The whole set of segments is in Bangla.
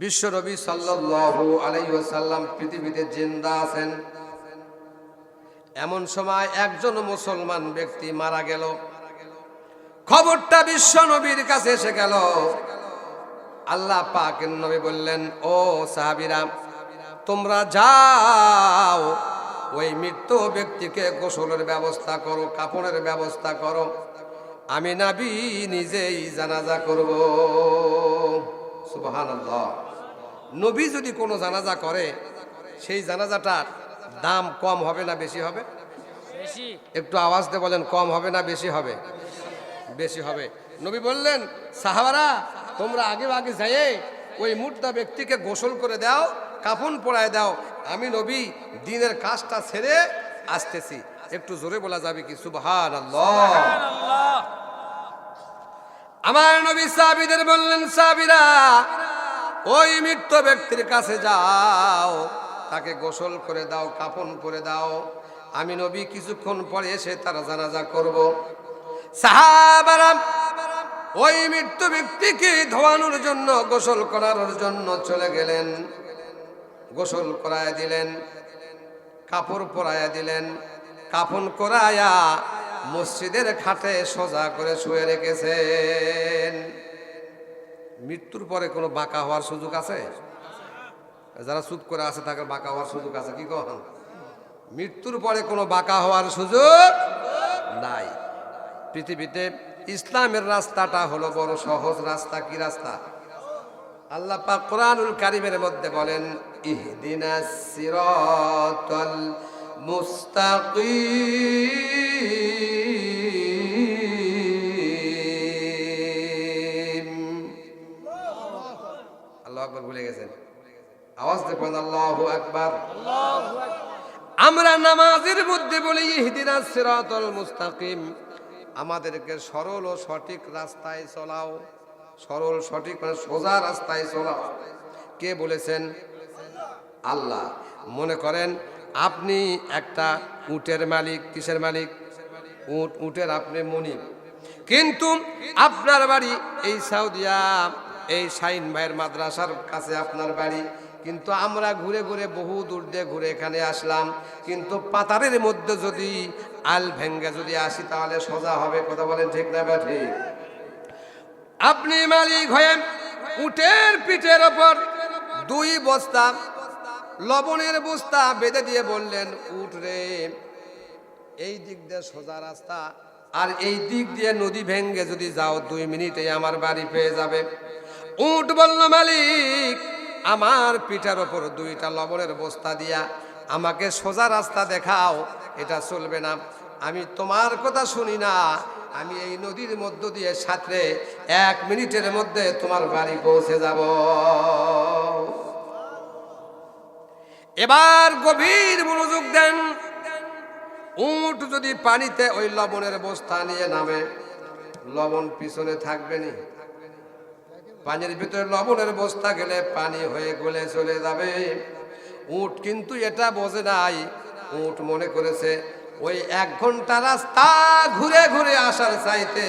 বিশ্বনবী সাল্লাল্লাহু আলাইহি ওয়াসাল্লাম পৃথিবীতে জিন্দা আছেন। এমন সময় একজন মুসলমান ব্যক্তি মারা গেল। খবরটা বিশ্বনবীর কাছে এসে গেল। আল্লাহ পাকের নবী বললেন, ও সাহাবীরা, তোমরা যাও ওই মৃত ব্যক্তিকে গোসলের ব্যবস্থা করো, কাপড়ের ব্যবস্থা করো, আমি নবী নিজেই জানাজা করব। সুবহানাল্লাহ। নবী যদি কোনো জানাজা করে, সেই জানাজাটার দাম কম হবে না বেশি হবে? বেশি। একটু আওয়াজ দিয়ে বলেন, কম হবে না বেশি হবে? বেশি হবে। নবী বললেন, সাহাবারা, তোমরা আগে আগে যাই ওই মুর্দা ব্যক্তিকে গোসল করে দাও, কাফন পরায় দাও, আমি নবী দিনের কাজটা ছেড়ে আসতেছি। একটু জোরে বলা যাবে কি? সুবহানাল্লাহ। সুবহানাল্লাহ। আমার নবী সাহাবীদের বললেন, সাহাবীরা, ওই মৃত ব্যক্তির কাছে যাও, তাকে গোসল করে দাও, কাফন করে দাও, আমি নবী কিছুক্ষণ পরে এসে তার জানাজা করব। সাহাবারা ওই মৃত ব্যক্তিকে ধোয়ানোর জন্য, গোসল করানোর জন্য চলে গেলেন। গোসল করায় দিলেন, কাপড় পরায়া দিলেন, কাফন করায়া মসজিদের খাটে সোজা করে শুয়ে রেখেছেন। মৃত্যুর পরে কোনো বাঁকা হওয়ার সুযোগ আছে? যারা চুপ করে আছে তাকে বাঁকা হওয়ার সুযোগ আছে কি কখন? মৃত্যুর পরে কোনো বাঁকা হওয়ার সুযোগ নাই। পৃথিবীতে ইসলামের রাস্তাটা হলো বড় সহজ রাস্তা। কি রাস্তা? আল্লাহ পাক কোরআনুল কারীমের মধ্যে বলেন, ইহদিনাস সিরাতাল মুস্তাকিম। আল্লাহু আকবার ভুলে গেছেন? আওয়াজ দেখুন, আল্লাহু আকবার। আল্লাহু আকবার। আমরা নামাজের মধ্যে বলি ইহদিনাস সিরাতাল মুস্তাকিম, আমাদেরকে সরল ও সঠিক রাস্তায় চলাও। সরল সঠিক মানে সোজা রাস্তায় চলাও। কে বলেছেন? আল্লাহ। মনে করেন আপনি একটা উটের মালিক। কিসের মালিক? উট। উটের আপনি মনিব, কিন্তু আপনার বাড়ি এই সাউদিয়া, এই শাইন ভাইয়ের মাদ্রাসার কাছে আপনার বাড়ি, কিন্তু আমরা ঘুরে ঘুরে বহু দূর দিয়ে ঘুরে এখানে আসলাম, কিন্তু পাতারের মধ্যে যদি আল ভেঙ্গে যদি আসি তাহলে সোজা হবে। কথা বলেন ঠিক না বা ঠিক? আপনি মালিক হয়ে উটের পিঠের ওপর 2 বস্তা লবণের বস্তা বেঁধে দিয়ে বললেন, উট রে, এই দিক দিয়ে সোজা রাস্তা, আর এই দিক দিয়ে নদী ভেঙ্গে যদি যাও 2 মিনিটে আমার বাড়ি পেয়ে যাবে। উট বলল, মালিক, আমার পিঠের ওপর 2টা লবণের বস্তা দিয়া আমাকে সোজা রাস্তা দেখাও। এটা চলবে না, আমি তোমার কথা শুনি না, আমি এই নদীর মধ্য দিয়ে সাঁতরে 1 মিনিটের মধ্যে তোমার বাড়ি পৌঁছে যাব। এবার গভীর মনোযোগ দেন। উট যদি পানিতে ওই লবণের বস্তা নিয়ে নামে, লবণ পিছনে থাকবে না? পানির ভিতরে লবণের বস্তা গেলে পানি হয়ে গলে চলে যাবে। উট কিন্তু এটা বোঝে নাই। উট মনে করেছে ওই 1 ঘন্টা রাস্তা ঘুরে ঘুরে আসার চাইতে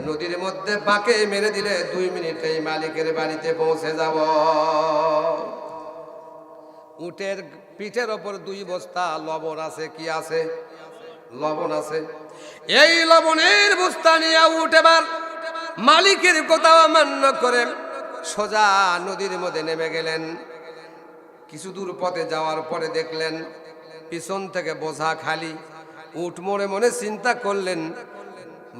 নদীর মধ্যে বাঁকে মেরে দিলে 2 মিনিটেই মালিকের বাড়িতে পৌঁছে যাব। উটের পিঠের ওপর 2 বস্তা লবণ আছে। কি আছে? লবণ আছে। এই লবণের বস্তা নিয়ে উট এবার মালিকের কথা অমান্য করে সোজা নদীর মধ্যে নেমে গেলেন। কিছু দূর পথে যাওয়ার পরে দেখলেন পিছন থেকে বোঝা খালি। উট মনে মনে চিন্তা করলেন,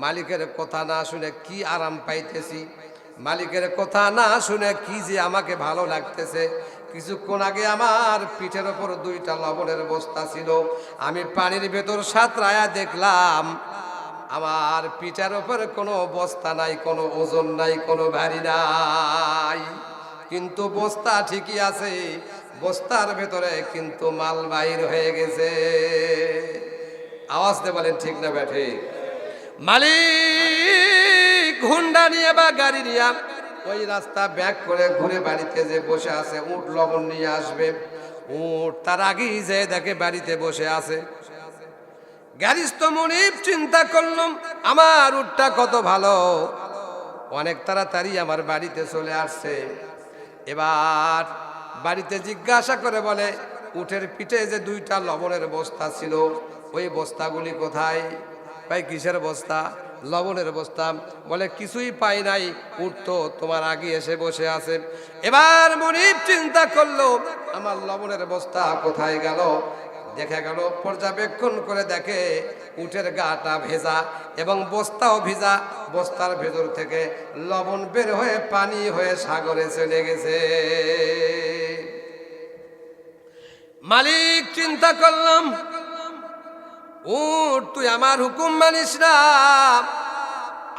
মালিকের কথা না শুনে কি আরাম পাইতেছি, মালিকের কথা না শুনে কি যে আমাকে ভালো লাগতেছে। কিছুক্ষণ আগে আমার পিঠের ওপর 2টা লবণের বস্তা ছিল, আমি পানির ভেতর সাঁতরায়া দেখলাম আমার পিঠের ওপরে কোনো বস্তা নাই, কোনো ওজন নাই, কোনো ভারী নাই, কিন্তু বস্তা ঠিকই আছে, বস্তার ভেতরে কিন্তু মাল বাইর হয়ে গেছে। আওয়াজ দিয়ে বলেন ঠিক না ব্যাঠে? মালিক হুন্ডা নিয়ে বা গাড়ি নিয়ে ওই রাস্তা ব্যাক করে ঘুরে বাড়িতে যে বসে আছে, উট লবণ নিয়ে আসবে। উট তার আগেই যে দেখে বাড়িতে বসে আছে। গ্যারিস্ত মনিব চিন্তা করলাম, আমার উটটা কত ভালো, অনেক তাড়াতাড়ি আমার বাড়িতে চলে আসছে। এবার বাড়িতে জিজ্ঞাসা করে বলে, উটের পিঠে যে 2টা লবণের বস্তা ছিল, ওই বস্তাগুলি কোথায়? ভাই কিসের বস্তা? লবণের বস্তা। বলে কিছুই পাই নাই, উট তো তোমার আগে এসে বসে আছে। এবার মনিব চিন্তা করলো, আমার লবণের বস্তা কোথায় গেল? দেখা গেল, পর্যবেক্ষণ করে দেখে উটের গাটা ভেজা এবং বস্তাও ভেজা। বস্তার ভেতর থেকে লবণ বের হয়ে পানি হয়ে সাগরে চলে গেছে। মালিক চিন্তা করলাম, উট তুই আমার হুকুম মানিস না,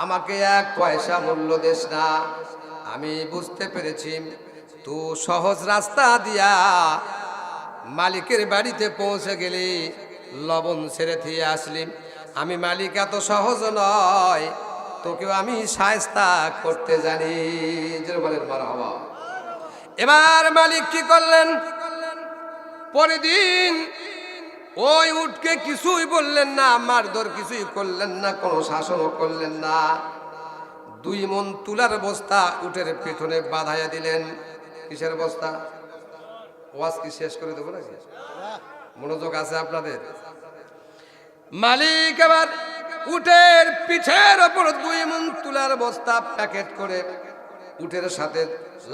আমাকে 1 পয়সা মূল্য দিস না। আমি বুঝতে পেরেছি তুই সহজ রাস্তা দিয়া মালিকের বাড়িতে পৌঁছে গেলি, লবণ ছেড়ে দিয়ে আসলি। আমি মালিক এত সহজ নয়, তোকেও আমি শায়েস্তা করতে জানি। যে বলেন মারহাবা। এবার মালিক কি করলেন? পরের দিন ওই উটকে কিছুই বললেন না, মারধর কিছুই করলেন না, কোনো শাসনও করলেন না। 2 মণ তুলার বস্তা উটের পেছনে বাঁধাইয়া দিলেন। কিসের বস্তা? ওয়াজ কি শেষ করে দেবো নাকি? মনোযোগ আছে আপনাদের? মালিক এবার উটের পিঠের ওপর 2 মণ তুলার বস্তা প্যাকেট করে উটের সাথে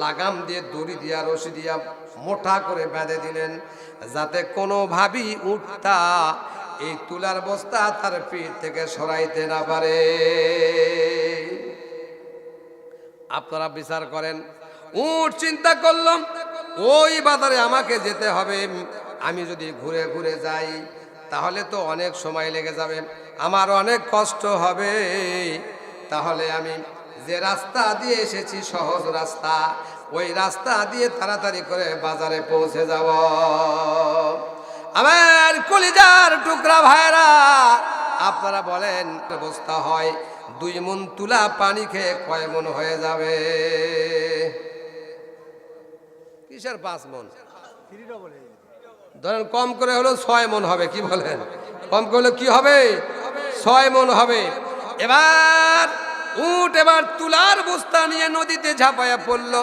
লাগাম দিয়ে, দড়ি দিয়া, রশি দিয়া মোটা করে বেঁধে দিলেন, যাতে কোনোভাবেই উটটা এই তুলার বস্তা তার পিঠ থেকে সরাইতে না পারে। আপনারা বিচার করেন, উট চিন্তা করলাম ওই বাজারে আমাকে যেতে হবে। আমি যদি ঘুরে ঘুরে যাই তাহলে তো অনেক সময় লেগে যাবে, আমার অনেক কষ্ট হবে। তাহলে আমি যে রাস্তা দিয়ে এসেছি, সহজ রাস্তা, ওই রাস্তা দিয়ে তাড়াতাড়ি করে বাজারে পৌঁছে যাব। আমার কলিজার টুকরা ভাইরা, আপনারা বলেন অবস্থা হয় 2 মণ তুলা পানি খেয়ে কয় মণ হয়ে যাবে? কিসের 5 মণ? ধরেন কম করে হলো 6 মণ হবে। কি বলেন? কম করলে কি হবে? 6 মণ হবে। এবার উট এবার তুলার বস্তা নিয়ে নদীতে ঝাঁপাইয়া পড়ল।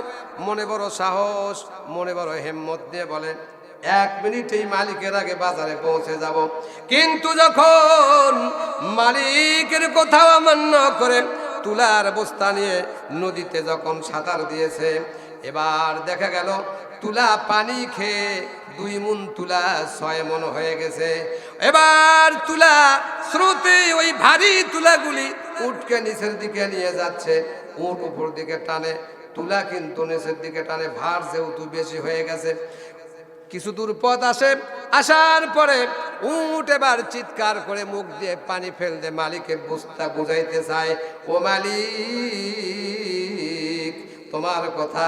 মনে বড় সাহস, মনে বড় হিম্মত দিয়ে বলে, 1 মিনিটেই মালিকের আগে বাজারে পৌঁছে যাব। কিন্তু যখন মালিকের কথা অমান্য করে তুলার বস্তা নিয়ে নদীতে যখন সাঁতার দিয়েছে, এবার দেখা গেল তুলা পানি খেয়ে 2 মণ তুলা 6 মণ হয়ে গেছে। এবার তুলা স্রোতে ওই ভারী তুলাগুলি উটকে নিচের দিকে নিয়ে যাচ্ছে। উট উপর দিকে টানে, তুলা কিন্তু নিচের দিকে টানে, ভার যেহেতু বেশি হয়ে গেছে। কিছু দূর পথ আসে, আসার পরে উট এবার চিৎকার করে মুখ দিয়ে পানি ফেল দিয়ে মালিককে বুঝাইতে চায়, ও মালিক, তোমার কথা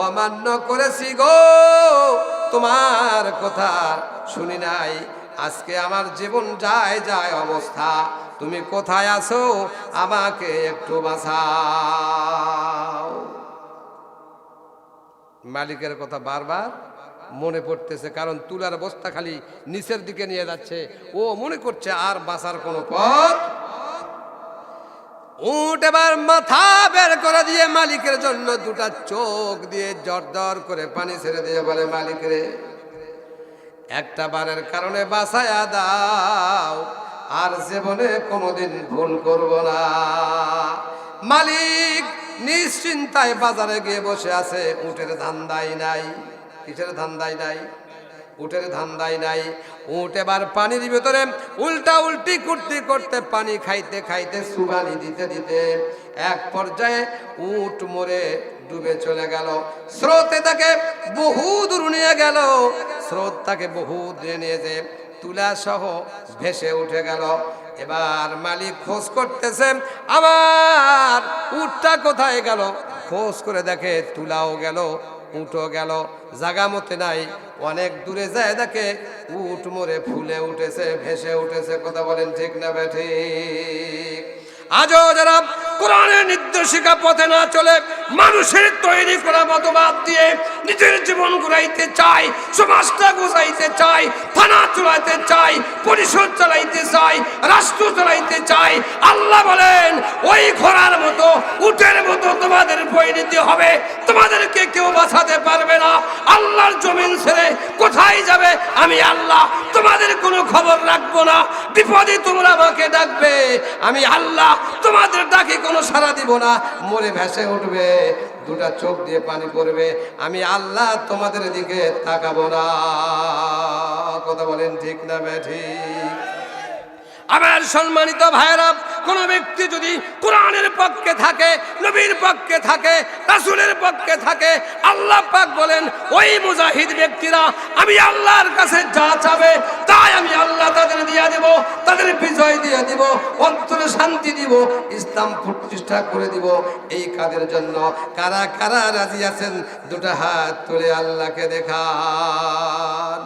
অমান্য করেছি গো, তোমার কথা শুনি নাই। আজকে আমার জীবন যায় যায় অবস্থা, তুমি কোথায় আছো? আমাকে একটু বাঁচাও। মালিকের কথা বারবার মনে পড়তেছে, কারণ তুলার বস্তা খালি নিচের দিকে নিয়ে যাচ্ছে। ও মনে করছে আর বাঁচার কোনো পথ। উট এবার মাথা বের করে দিয়ে মালিকের জন্য 2টা চোখ দিয়ে জর্জর করে পানি ছেড়ে দিয়ে বলে, মালিক রে, একটা বারের কারণে বাঁচায়া দাও, আর জীবনে কোনোদিন ভুল করব না। মালিক নিশ্চিন্তায় বাজারে গিয়ে বসে আছে। উটের ধান্দাই নাই। কিসের ধান্দাই নাই? উটের ধান্দাই নাই। উট এবার পানির ভিতরে উল্টা উল্টি করতে করতে, পানি খাইতে খাইতে, সুবানি দিতে দিতে এক পর্যায়ে উট মরে ডুবে চলে গেল। স্রোতে তাকে বহু দূর নিয়ে গেল। স্রোত তাকে বহু দূরে নিয়ে যে তুলা সহ ভেসে উঠে গেল। এবার মালিক খোঁজ করতেছে, আমার উটটা কোথায় গেল? খোঁজ করে দেখে তুলাও গেল, উটও গেল, জাগা মতে নাই। অনেক দূরে যায় দেখে উট মরে ফুলে উঠেছে, ভেসে উঠেছে। কথা বলেন ঠিক না বেঠিক? আজও যারা কোরআনের নির্দেশিকা পথে না চলে মানুষের তৈরি করা মতবাদ দিয়ে নিজের জীবন ঘুরাইতে চায়, সমাজটা গোছাইতে চায়, থানা চালাইতে চায়, পরিষদ চালাইতে চায়, রাষ্ট্র চালাইতে চায়, আল্লাহ বলেন ওই ঘোড়ার মতো উটের মতো তোমাদের পরিণতি হবে, তোমাদেরকে কেউ বাঁচাতে পারবে না। আল্লাহর জমিন ছেড়ে কোথায় যাবে আমি আল্লাহ তোমাদের কোনো খবর রাখবো না। বিপদে তোমরা আমাকে ডাকবে, আমি আল্লাহ তোমাদের ডাকে কোনো সাড়া দিব না। মরে ভেসে উঠবে, দুটা চোখ দিয়ে পানি পড়বে, আমি আল্লাহ তোমাদের দিকে তাকাবো না। কথা বলেন ঠিক না ঠিক? আমার সম্মানিত ভাইরা, কোন ব্যক্তি যদি কোরআনের পক্ষে থাকে, নবীর পক্ষে থাকে, রাসূলের পক্ষে থাকে, আল্লাহ পাক বলেন ওই মুজাহিদ ব্যক্তিরা আমি আল্লাহর কাছে যা চাবে তাই আমি আল্লাহ তাদের দিয়ে দেব, তাদের বিজয় দিয়ে দিব, অন্তরে শান্তি দিব, ইসলাম প্রতিষ্ঠা করে দিব। এই কাজের জন্য কারা কারা রাজি আছেন দুটো হাত তুলে আল্লাহকে দেখান।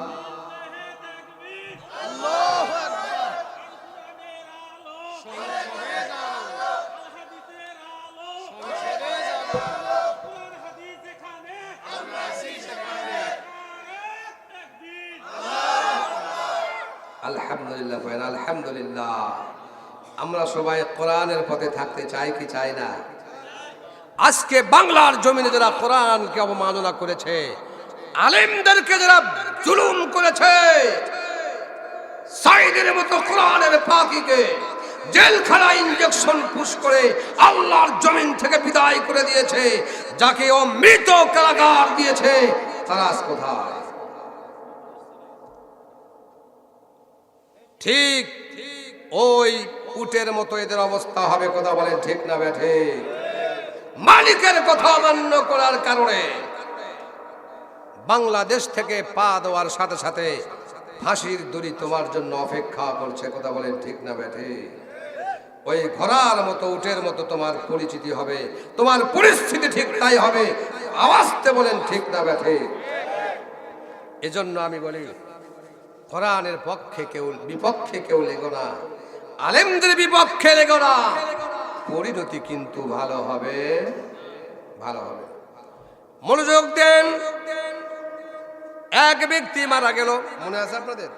আলহামদুলিল্লাহ, আলহামদুলিল্লাহ। আমরা সবাই কোরআনের পথে থাকতে চাই কি চাই না? আজকে বাংলার জমিনে যারা কোরআনকে অবমাননা করেছে, আলেমদেরকে যারা জুলুম করেছে, সাইদের মতো কোরআনের পাখিকে জেলখানা ইনজেকশন পুশ করে আল্লাহর জমিন থেকে বিদায় করে দিয়েছে, যাকে ও মৃত কারাগার দিয়েছে, তারা আজ কোথায়? ঠিক ওই উটের মতো এদের অবস্থা হবে। কথা বলেন ঠিক না বেঠে? মালিকের কথা অমান্য করার কারণে বাংলাদেশ থেকে পা দেওয়ার সাথে সাথে ফাঁসির দড়ি তোমার জন্য অপেক্ষা করছে। কথা বলেন ঠিক না বেঠে? ওই ঘোড়ার মতো উটের মতো তোমার পরিচিতি হবে, তোমার পরিস্থিতি ঠিক তাই হবে। আওয়াজতে বলেন ঠিক না বেঠে? এজন্য আমি বলি কোরআনের পক্ষে কেউ বিপক্ষে কেউ লেগো না, আলেমদের বিপক্ষে লেগো না, পরিণতি কিন্তু ভালো হবে, ভালো হবে। মনোযোগ দেন। এক ব্যক্তি মারা গেল, মনে আছে আপনাদের?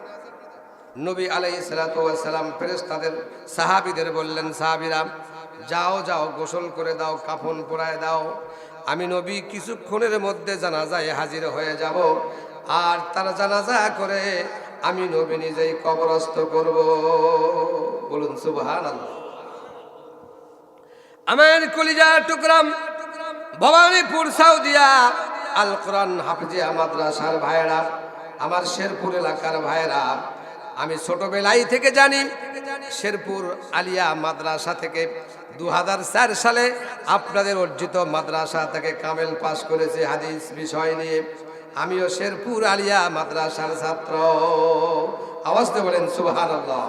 নবী আলাইহিস সালাতু ওয়াস সালাম ফেরেশতাদের সাহাবীদের বললেন, সাহাবীরা যাও যাও গোসল করে দাও, কাফন পরায় দাও, আমি নবী কিছুক্ষণের মধ্যে জানাজায় হাজির হয়ে যাব, আর তারা জানাজা করে আমি নবী নিজেই কবরস্থ করব। বলুন সুবহানাল্লাহ। আমার কলিজার টুকরাম ভবানীপুর সাউদিয়া আল কোরআন হাফিজিয়া মাদ্রাসার ভাইরা, আমার শেরপুর এলাকার ভাইরা, আমি ছোটবেলায় থেকে জানি শেরপুর আলিয়া মাদ্রাসা থেকে 2004 সালে আপনাদের অর্জিত মাদ্রাসা থেকে কামেল পাশ করেছে হাদিস বিষয় নিয়ে। আমিও শেরপুর আলিয়া মাদ্রাসার ছাত্র। আওয়াজতে বলেন সুবহানাল্লাহ।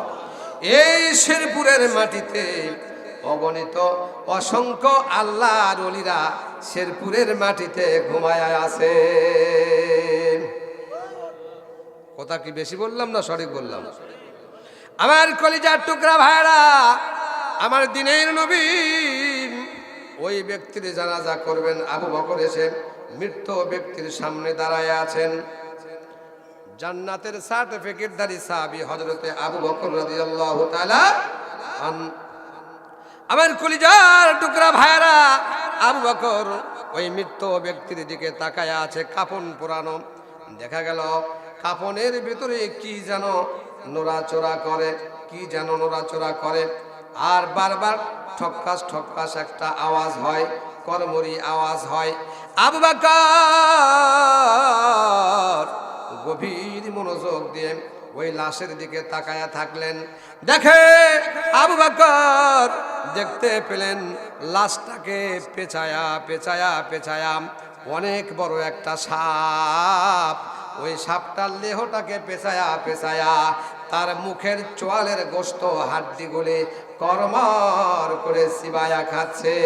এই শেরপুরের মাটিতে অগণিত অসংখ্য আল্লাহর ওলিরা শেরপুরের মাটিতে ঘুমায় আছে। কথা কি বেশি বললাম না সঠিক বললাম? আমার কলিজার টুকরা ভাইরা, আমার দিনের নবী ওই ব্যক্তির জানাজা করবেন। আবু বকর এসে মৃত ব্যক্তির সামনে দাঁড়ায় আছেন। জান্নাতের সার্টিফিকেটধারী সাহাবী হযরতে আবু বকর রাদিয়াল্লাহু তাআলা আমার কলিজার টুকরা ভাইরা, আবু বকর ওই মৃত ব্যক্তির দিকে তাকায় আছে, কাফন পরানো। দেখা গেল কাফনের ভিতরে কি যেন নড়াচড়া করে, কি যেন নড়াচড়া করে, আর বারবার ঠক্কাস ঠক্কাস একটা আওয়াজ হয়, করমরি আওয়াজ হয়। আবু বকর গভীর মনোযোগ দিয়ে ওই লাশের দিকে তাকায়া থাকলেন। দেখে আবু বকর দেখতে পেলেন লাশটাকে পেঁচায়া পেঁচায়া পেঁচায়া অনেক বড় একটা সাপ, ওই সাপটার দেহটাকে পেঁচায়া পেঁচায়া তার মুখের চোয়ালের গোশত হাড্ডিগুলি করমর করে চিবায়া খাচ্ছে।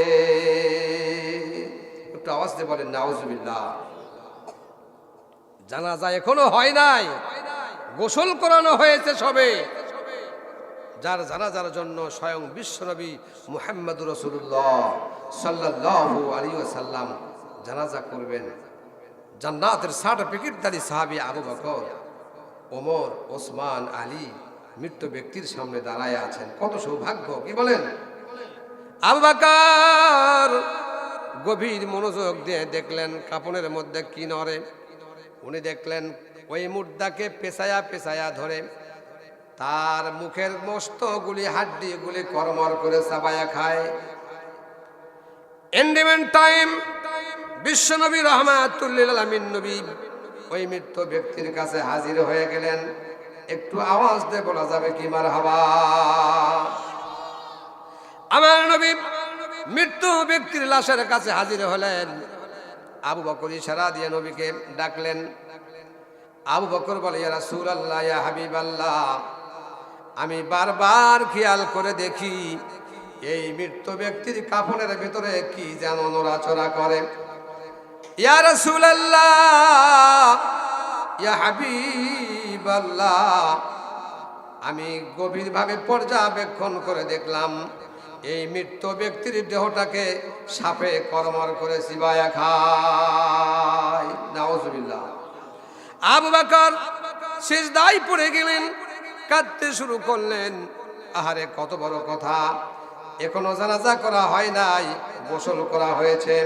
একটু আওয়াজ দিয়ে বলেন নাউজুবিল্লাহ। জানাজা এখনো হয় নাই, গোসল করানো হয়েছে সবে। যার জানাজার জন্য স্বয়ং বিশ্বনবী মুহাম্মদুর রাসূলুল্লাহ সাল্লাল্লাহু আলাইহি ওয়াসাল্লাম জানাজা করবেন। জান্নাতের সার্টিফিকেটধারী সাহাবী আবু বকর, ওমর, ওসমান, আলী মৃত্যু ব্যক্তির সামনে দাঁড়ায় আছেন। কত সৌভাগ্য, কি বলেন? আবু বকর গভীর মনোযোগ দিয়ে দেখলেন কাপনের মধ্যে কি নড়ে। উনি দেখলেন ওই মুর্দাকে পেছায়া পেছায়া ধরে তার মুখের মস্তগুলি হাড্ডিগুলি কর্মর করে চাবায়া খায়। এন্ডিমেন্ট টাইম বিশ্বনবী রাহমাতুল লিল আলামিন নবী ওই মৃত্যু ব্যক্তির কাছে হাজির হয়ে গেলেন। একটু আওয়াজ দিয়ে বলা যাবে কি মারহাবা? আমার নবী মৃত্যু ব্যক্তির লাশের কাছে হাজির হলেন। আবু বকর ইশারা দিয়ে নবীকে ডাকলেন। আবু বকর বলে, ইয়া রাসূলুল্লাহ, ইয়া হাবিবাল্লাহ, আমি বারবার খেয়াল করে দেখি এই মৃত্যু ব্যক্তির কাফনের ভিতরে কি যেন নড়াচড়া করে। ইয়া রাসূলুল্লাহ, ইয়া হাবিবাল্লাহ, আমি গভীরভাবে পর্যবেক্ষণ করে দেখলাম এই মৃত্যু ব্যক্তির দেহটাকে সাপে কর্মর করে চিবায়া খায়। নাউজুবিল্লাহ। আবু বকর সিজদায় পড়ে গেলেন, কাঁদতে শুরু করলেন। আহারে, কত বড় কথা! এখনো জানাজা করা হয় নাই, গোসল করা হয়েছে,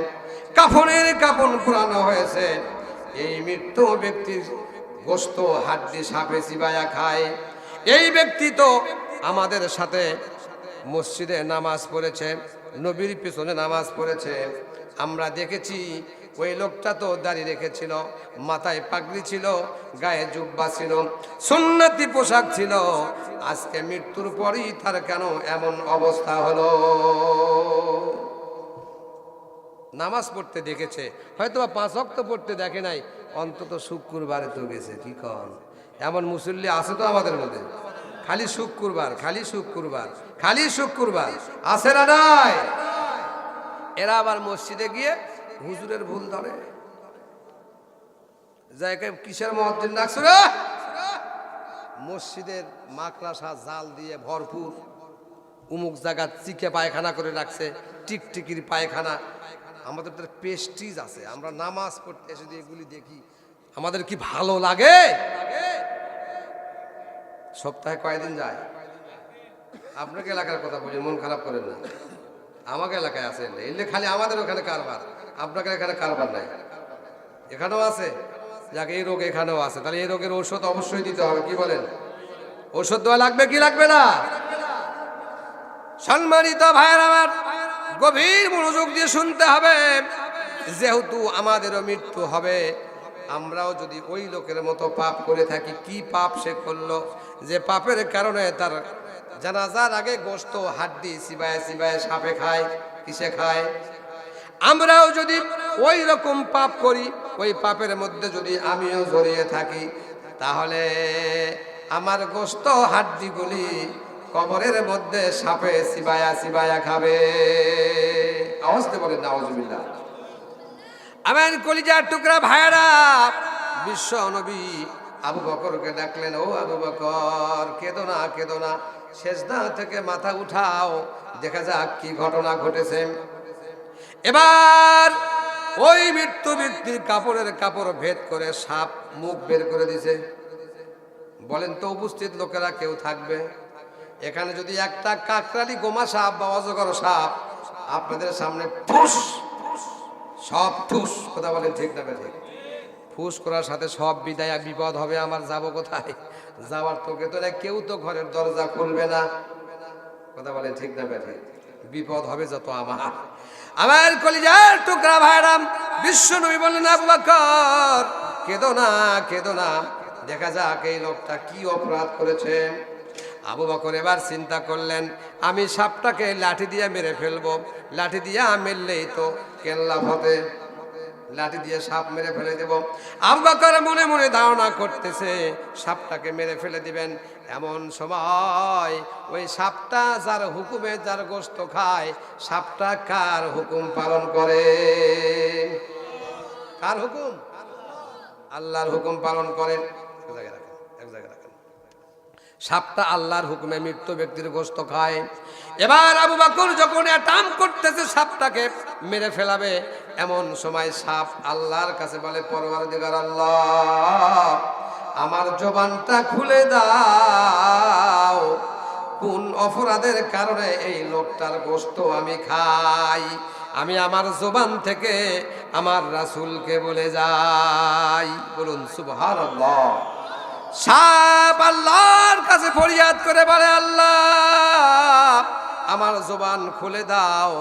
কাফনের কাফন পুরানো হয়েছে। এই মৃত্যু ব্যক্তির গোশত হাড্ডি সাপে চিবায়া খায়। এই ব্যক্তি তো আমাদের সাথে মসজিদে নামাজ পড়েছে, নবীর পিছনে নামাজ পড়েছে। আমরা দেখেছি ওই লোকটা তো দাড়ি রেখেছিল, মাথায় পাগড়ি ছিল, গায়ে জুব্বা ছিল, সুন্নতি পোশাক ছিল। আজকে মৃত্যুর পরই তার কেন এমন অবস্থা হলো? নামাজ পড়তে দেখেছে, হয়তো বা 5 ওয়াক্ত পড়তে দেখে নাই, অন্তত শুক্রবারে তো গেছে। কি কন? এমন মুসল্লি আছে তো আমাদের মধ্যে? খালি শুক্রবার, খালি শুক্রবার, খালি শুক্রবার আছে না নাই? এরা আবার মসজিদে গিয়ে হুজুরের ভুল ধরে। জায়গায় কিসের মুয়াজ্জিন ডাকছো রে? মসজিদের মাকড়সা জাল দিয়ে ভরপুর, উমুক জায়গা চিকে পায়খানা করে রাখছে, টিকটিকির পায়খানা। আমাদের তো পেস্টিজ আছে, আমরা নামাজ পড়তে এসে এগুলি দেখি, আমাদের কি ভালো লাগে? সপ্তাহে কয়দিন যায়? আপনাকে এলাকার কথা বলি, মন খারাপ করেন না। আমাকে এলাকায় আছে, এলে খালি আমাদের ওখানে কারবার, আপনাকে এখানে কারবার নাই। এখানেও আছে, যাকে এই রোগ এখানেও আছে, তাহলে এই রোগের ঔষধ অবশ্যই দিতে হবে। কি বলেন? ঔষধ দেওয়া লাগবে কি লাগবে না? সম্মানিত ভাইয়ের আমার, গভীর মনোযোগ দিয়ে শুনতে হবে। যেহেতু আমাদেরও মৃত্যু হবে, আমরাও যদি ওই লোকের মতো পাপ করে থাকি, কি পাপ সে করলো যে পাপের কারণে তার জানাজার আগে গোশত হাড্ডি চিবায় চিবায় সাপে খায়? কিসে খায়? আমরাও যদি ওই রকম পাপ করি, ওই পাপের মধ্যে যদি আমিও জড়িয়ে থাকি, তাহলে আমার গোশত হাড্ডিগুলি কবরের মধ্যে সাপে চিবায়া চিবায়া খাবে। আওয়াজ দিয়ে বলেন নাউজুবিল্লাহ। আমার কলিজার টুকরা ভাইয়েরা, বিশ্ব নবী আবু বকরকে ডাকলেন, ও আবু বকর, কেঁদো না, কেঁদো না, সেজদা থেকে মাথা উঠাও, দেখা যাক কি ঘটনা ঘটেছে। এবার ওই মৃত্যু ব্যক্তির কাপড়ের কাপড় ভেদ করে সাপ মুখ বের করে দিছে। বলেন তো উপস্থিত লোকেরা কেউ থাকবে? এখানে যদি একটা কাকরালি গোমা সাপ বা অজগর সাপ আপনাদের সামনে ফুস, সব ঠুস, কথা বলেন ঠিক না ঠিক? ফুস করার সাথে সব বিদায়, বিপদ হবে। আমার যাব কোথায়? যাওয়ার তোকে তো না, কেউ তো ঘরের দরজা খুলবে না। কথা বলেন ঠিক না ঠিক? বিপদ হবে যত আমার কলিজার টুকরা ভাইরাম। বিশ্ব নবী বললেন, আবু বকর, কেঁদো না, কেঁদো না, দেখা যাক এই লোকটা কি অপরাধ করেছে। আবু বকর এবার চিন্তা করলেন, আমি সাপটাকে লাঠি দিয়ে মেরে ফেলবো, লাঠি দিয়ে মেরলেই তো কেল্লা ফতে, লাঠি দিয়ে সাপ মেরে ফেলে দেব। আবু বকর মনে মনে ধারণা করতেছে সাপটাকে মেরে ফেলে দিবেন। এমন সময় ওই সাপটা যার হুকুমে যার গোশত খায়, সাপটা কার হুকুম পালন করে? কার হুকুম? আল্লাহর হুকুম পালন করেন। এক জায়গায় রাখেন, এক জায়গায় রাখেন। সাপটা আল্লাহর হুকুমে মৃত্যু ব্যক্তির গোশত খায়। এবার আবু বকর যখন অ্যাটাম করতেছে সাপটাকে মেরে ফেলাবে, এমন সময় সাপ আল্লাহর কাছে বলে, পরওয়ারদিগার আল্লাহ, আমার জবানটা খুলে দাও, কোন অপরাধের কারণে এই লোকটার গোশত আমি খাই, আমি আমার জবান থেকে আমার রাসূলকে বলে যাই। বলুন সুবহানাল্লাহ। সাপ আল্লাহর কাছে ফরিয়াদ করে বলে, আল্লাহ আমার জবান খুলে দাও,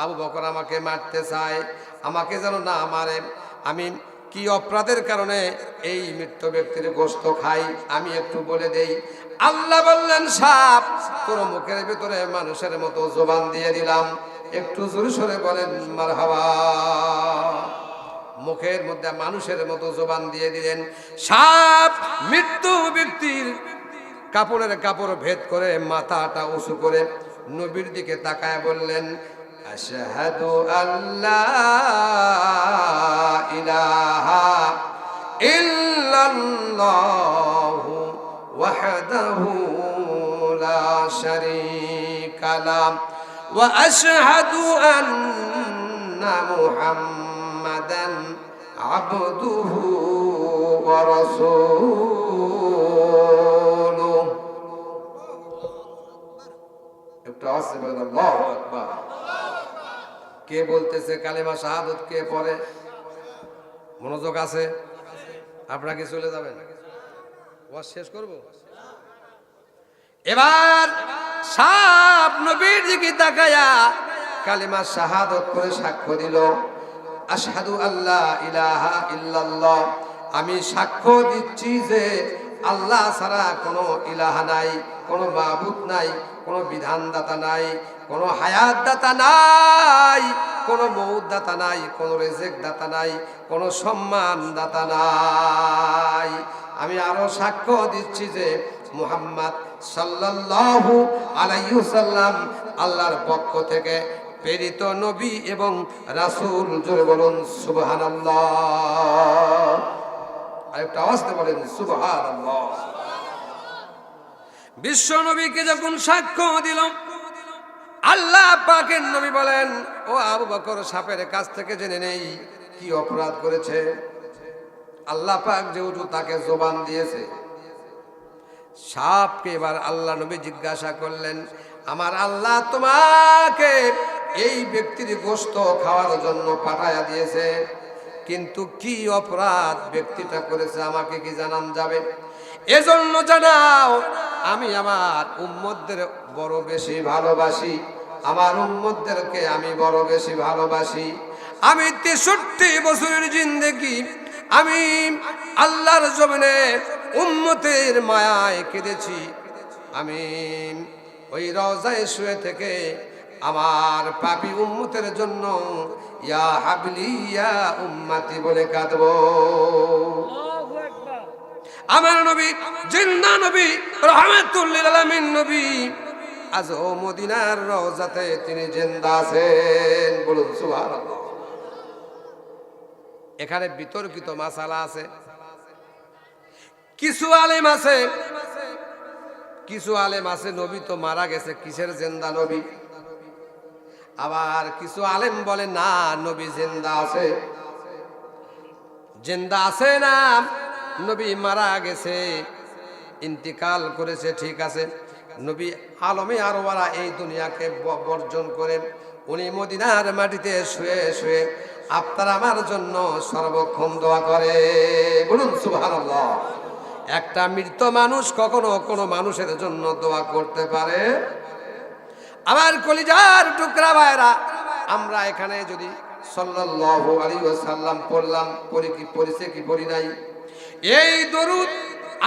আবু বকর আমাকে মারতে চায়, আমাকে যেন না মারে, আমি কি অপরাধের কারণে এই মৃত ব্যক্তির গোশত খাই আমি একটু বলে দেই। আল্লাহ বললেন, সাপ তোর মুখের ভিতরে মানুষের মতো জবান দিয়ে দিলাম, একটু জোরে সোরে বলেন মারহাবা। মুখের মধ্যে মানুষের মতো জবান দিয়ে দিলেন। সাপ মৃত্যু ব্যক্তির কাপড়ের কাপড় ভেদ করে মাথাটা উঁচু করে নবীর দিকে তাকায় বললেন, আশহাদু আল্লা ইলাহা ইল্লাল্লাহু ওয়াহদাহু লা শারীকা লাহু ওয়া আশহাদু আন্না মুহাম্মাদান আবদুহু ওয়া রাসূলুহু। একটু আওয়াজে বলেন আল্লাহু আকবার। কে বলতেছে কালেমা শাহাদাত? কে পড়ে? মনোযোগ আছে? আপনারা কি চলে যাবেন? ওয়াজ শেষ করব। এবার সাপ নবীর দিকে তাকায়া কালেমা শাহাদাত করে সাক্ষ্য দিল, আশহাদু আল্লা ইলাহা ইল্লাল্লাহ, আমি সাক্ষ্য দিচ্ছি যে আল্লাহ ছাড়া কোনো ইলাহা নাই, কোনো মাবুদ নাই, কোনো বিধানদাতা নাই, কোনো হায়াত দাতা নাই, কোনো মৌত দাতা নাই, কোনো রিজিক দাতা নাই, কোনো সম্মান দাতা নাই। আমি আরো সাক্ষ্য দিচ্ছি যে মুহাম্মদ সাল্লাল্লাহু আলাইহি ওয়াসাল্লাম আল্লাহর পক্ষ থেকে প্রেরিত নবী এবং রাসূল। জোরে বলুন সুবহানাল্লাহ। আরেকটা আওয়াজে বলেন সুবহানাল্লাহ। বিশ্ব নবীকে যখন সাক্ষ্য দিল, আল্লাহ পাকের নবী বলেন, ও আবু বকর, সাপের কাছ থেকে জেনে নেই কি অপরাধ করেছে। আল্লাহ পাক যেহেতু তাকে জবান দিয়েছে, সাপকে এবার আল্লাহ নবী জিজ্ঞাসা করলেন, আমার আল্লাহ তোমাকে এই ব্যক্তির গোশত খাওয়ার জন্য পাঠায়া দিয়েছে, কিন্তু কি অপরাধ ব্যক্তিটা করেছে আমাকে কি জানান যাবে? এজন্য জানাও, আমি আমার উম্মতদের বড় বেশি ভালোবাসি, আমার উম্মতদেরকে আমি বড় বেশি ভালোবাসি। আমি 63 বছরের জিন্দেগি আমি আল্লাহর জমিনে উম্মতের মায়ায় কেঁদেছি। আমি ওই রওজায় শুয়ে থেকে আমার পাপী উম্মতের জন্য ইয়া হাবলি ইয়া উম্মতি বলে কাঁদবো। আমার নবী জিন্দা নবী, রাহমাতুল লিল আলামিন নবী, আজ ও মদিনার রওজাতে তিনি জিন্দা আছেন। বলুন সুবহানাল্লাহ। এখানে বিতর্কিত মাসালা আছে। কিছু আলেম আছে নবী তো মারা গেছে, কিসের জিন্দা নবী? আবার কিছু আলেম বলে না, নবী জিন্দা আছে। জিন্দা আছে না, নবী মারা গেছে, ইন্তিকাল করেছে, ঠিক আছে। নবী আলমে আরওয়ারা এই দুনিয়াকে বর্জন করে উনি মদিনার মাটিতে শুয়ে শুয়ে আপনার আমার জন্য সর্বক্ষণ দোয়া করে। বলুন সুবহানাল্লাহ। একটা মৃত মানুষ কখনো কোনো মানুষের জন্য দোয়া করতে পারে? আমার কলিজার টুকরা ভাইরা, আমরা এখানে যদি সাল্লাল্লাহু আলাইহি ওয়াসাল্লাম পড়লাম, পড়িছে কি পড়ি নাই? এই দরুদ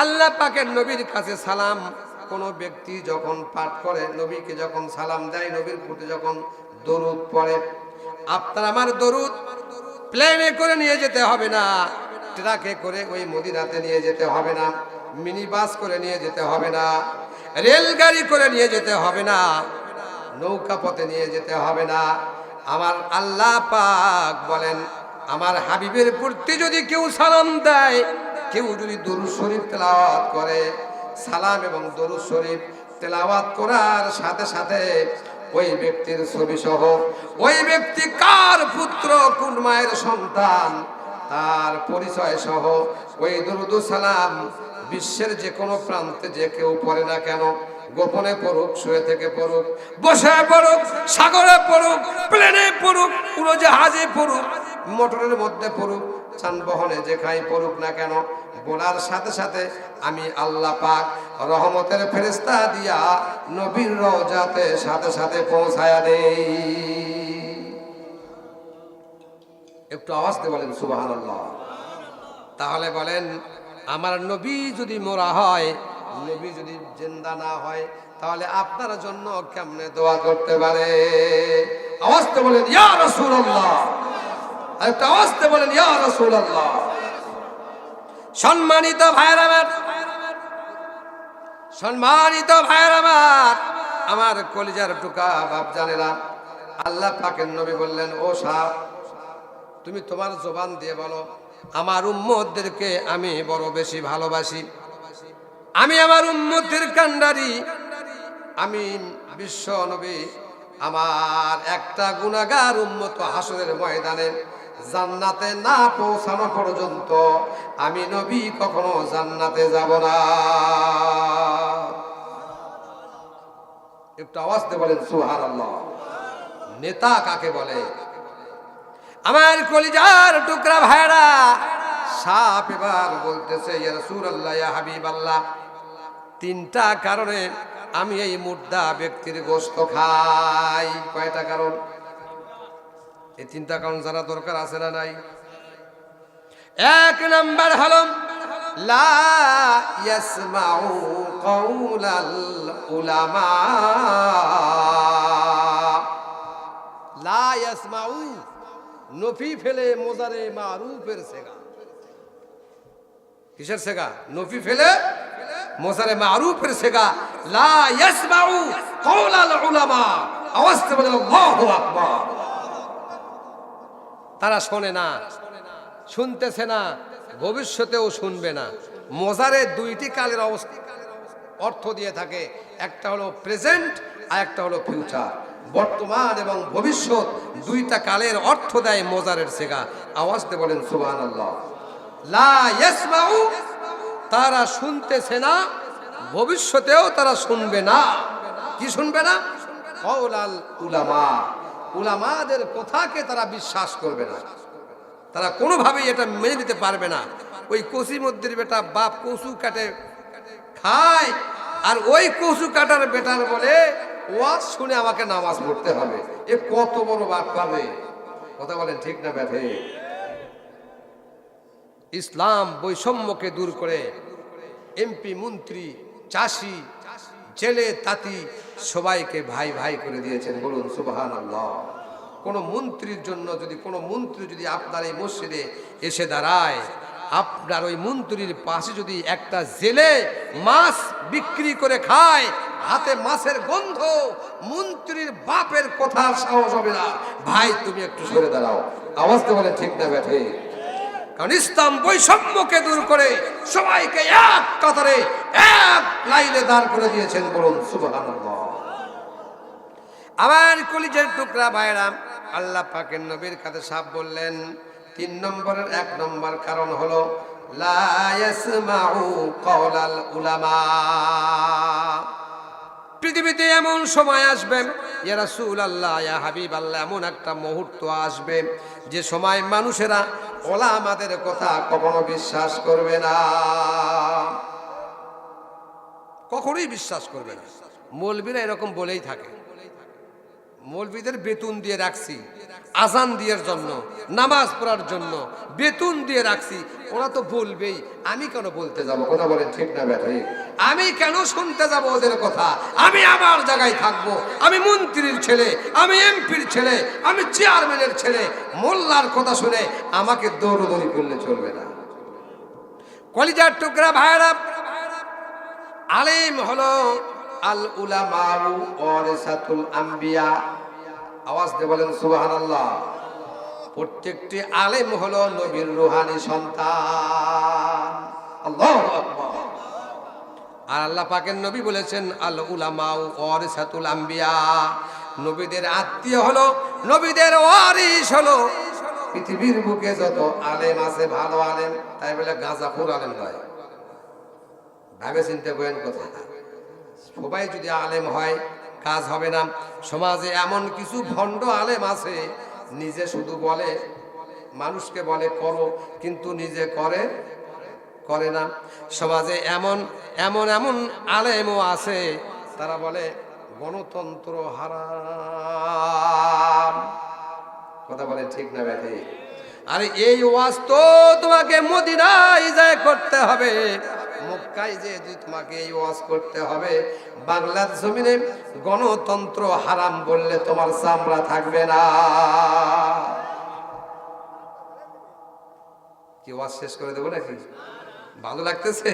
আল্লাহ পাকের নবীর কাছে সালাম কোন ব্যক্তি যখন পাঠ করে, নবীকে যখন সালাম দেয়, নবীর প্রতি যখন দরুদ পড়ে, আপনার আমার দরুদ প্লেনে করে নিয়ে যেতে হবে না, ট্রাকে করে ওই মদিনাতে নিয়ে যেতে হবে না, মিনি বাস করে নিয়ে যেতে হবে না, রেলগাড়ি করে নিয়ে যেতে হবে না, নৌকা পথে নিয়ে যেতে হবে না। আমার আল্লাহ পাক বলেন, আমার হাবিবের প্রতি যদি কেউ সালাম দেয়, কেউ যদি দুরূদ শরীফ তেলাওয়াত করে, সালাম এবং দরুদ শরীফ তেলাওয়াত করার সাথে সাথে ওই ব্যক্তির ছবি সহ, ওই ব্যক্তি কার পুত্র, কোন মায়ের সন্তান, তার পরিচয় সহ ওই দরুদ সালাম বিশ্বের যে কোনো প্রান্তে যে কেউ পড়ে না কেন, গোপনে পড়ুক, শুয়ে থেকে পড়ুক, বসে পড়ুক, সাগরে পড়ুক, প্লেনে পড়ুক, উড়োজাহাজে পড়ুক, মোটরের মধ্যে পড়ুক, যানবাহনে যেখানে পড়ুক না কেন, বলার সাথে সাথে আমি আল্লাহ পাক রহমতের ফেরেশতা দিয়া নবীর রওজাতে সাথে সাথে পৌঁছায়া দেই। একটু আওয়াজ দিয়ে বলেন সুবহানাল্লাহ। তাহলে বলেন, আমার নবী যদি মোরা হয়, নবী যদি জিন্দা না হয়, তাহলে আপনার জন্য কেমনে দোয়া করতে পারে? আওয়াজ দিয়ে বলেন ইয়া রাসূলুল্লাহ। একটা আওয়াজ দিয়ে বলেন ইয়া রাসূলুল্লাহ। সম্মানিত ভাইয়েরা আমার, সম্মানিত ভাইয়েরা আমার কলিজার টুকা বাপজানেরা, আল্লাহ পাকের নবী বললেন, ও সাপ, তুমি তোমার জবান দিয়ে বলো, আমার উম্মতদেরকে আমি বড় বেশি ভালোবাসি, আমি আমার উম্মতের কান্ডারি, আমি বিশ্ব নবী, আমার একটা গুনাহগার উম্মত হাসরের ময়দানে জান্নাতে না পৌঁছানো পর্যন্ত আমি নবী কখনো জান্নাতে যাব না। একটু আওয়াজ দিয়ে বলেন সুবহানাল্লাহ। নেতা কাকে বলে? আমার কলিজার টুকরা ভাইরা, সাপ এবার বলতেছে, ইয়া রাসূলুল্লাহ, ইয়া হাবিবাল্লাহ, তিনটা কারণে আমি এই মুর্দা ব্যক্তির গোশত খাই। কয়টা কারণ? এই তিনটা কারণ জানা দরকার আছে না নাই? এক নাম্বার হলো লা ইয়াসমাউ কাউলাল উলামা। লা ইয়াসমাউ, নফি ফেলে মোজারে মারুফের সেগা। কিসের সেগা? নফি ফেলে মোজারে মারুফের সেগা। লা ইয়াসমাউ কাউলাল উলামা। আওয়াজ দিয়ে বলেন আল্লাহু আকবার। তারা শোনে না, শুনতেছে না, ভবিষ্যতেও শুনবে না। মোজারে দুইটি কালের অর্থ দিয়ে থাকে, একটা হলো প্রেজেন্ট আর একটা হলো ফিউচার। বর্তমান এবং ভবিষ্যৎ দুইটা কালের অর্থ দেয় মোজারের সেগা। আওয়াজ দিয়ে বলেন সুবহানাল্লাহ। লা ইয়াসমাউ, তারা শুনতেছে না, ভবিষ্যতেও তারা শুনবে না। কি শুনবে না? কাউলাল উলামা, উলামাদের কথাকে তারা বিশ্বাস করবে না, তারা কোনোভাবেই এটা মেনে নিতে পারবে না। ওই কচি মধ্যের বেটা বাপ কচু কাটে খায়, আর ওই কচু কাটার বেটার বলে ওয়াজ শুনে আমাকে নামাজ পড়তে হবে। এ কত বড় বাপ পাবে? কথা বলেন ঠিক না ব্যাঠে? ইসলাম বৈষম্যকে দূর করে এমপি, মন্ত্রী, চাষি, জেলে, তাঁতি সবাইকে ভাই ভাই করে দিয়েছেন। বলুন সুবহানাল্লাহ। কোন মন্ত্রীর জন্য যদি কোনো মন্ত্রী যদি আপনার এই মসজিদে এসে দাঁড়ায়, আপনার ওই মন্ত্রীর পাশে যদি একটা জেলে মাছ বিক্রি করে খায়, হাতে মাছের গন্ধ, মন্ত্রীর বাপের কথার সাহস হবে না। ভাই তুমি একটু সরে দাঁড়াও। আওয়াজ তো বলে ঠিক না ব্যাঠে? কারণ ইসলাম বৈষম্যকে দূর করে সবাইকে এক কাতারে এক লাইনে দাঁড় করে দিয়েছেন। বলুন সুবহানাল্লাহ। আমার কলিজার টুকরা ভাইরা, আল্লাহ পাকের নবীর কাছে সাপ বললেন, 3 নম্বরের 1 নম্বর কারণ হলো লা ইয়াসমাউ কাওলাল উলামা। পৃথিবীতে এমন সময় আসবে, ইয়া রাসূলুল্লাহ, ইয়া হাবিবাল্লাহ, এমন একটা মুহূর্ত আসবে যে সময় মানুষেরা ওলামাদের কথা কখনো বিশ্বাস করবে না, কখনোই বিশ্বাস করবে না। মৌলবীরা এরকম বলেই থাকে, মৌলবীদের বেতন দিয়ে রাখছি আজান দিয়ার জন্য, নামাজ পড়ার জন্য বেতন দিয়ে রাখছি, ওরা তো বলবেই, আমি কেন বলতে যাব? কথা বলেন ঠিক না ব্যাঠি? আমি কেন শুনতে যাব ওদের কথা? আমি আমার জায়গায় থাকবো। আমি মন্ত্রীর ছেলে, আমি এমপির ছেলে, আমি চেয়ারম্যানের ছেলে। মোল্লার কথা শুনে আমাকে দৌড়দৌড়ি করলে চলবে না। কলিজার টুকরা ভাইরা, আলেম হলো আল উলামাউ ওয়ারাসাতুল আম্বিয়া। আওয়াজ দিয়ে বলেন সুবহানাল্লাহ। প্রত্যেকটি আলেম হলো নবীর রূহানি সন্তান। আল্লাহু আকবার। আর আল্লাহ পাকের নবী বলেছেন আল উলামা ওয়ারিসাতুল আম্বিয়া, নবীদের আত্মীয় হলো, নবীদের ওয়ারিস হলো। পৃথিবীর বুকে যত আলেম আছে ভালো আলেম, তাই বলে গাঁজাখোর আলেম নয়। ভাবে চিন্তে বলেন কথা, সবাই যদি আলেম হয় কাজ হবে না। সমাজে এমন কিছু ভণ্ড আলেম আছে, নিজে শুধু বলে, মানুষকে বলে করো, কিন্তু নিজে করে না। সমাজে এমন এমন এমন আলেমও আছে, তারা বলে গণতন্ত্র হারাম। কথা বলে ঠিক না ব্যাঠি? আরে এই ওয়াজ তো তোমাকে মদিনায় যায় করতে হবে, মক্কায় যে তোমাকে এই ওয়াজ করতে হবে। বাংলার জমিনে গণতন্ত্র হারাম বললে তোমার চামড়া থাকবে না। কি ওয়াজ শেষ করে দেবো নাকি? ভালো লাগতেছে?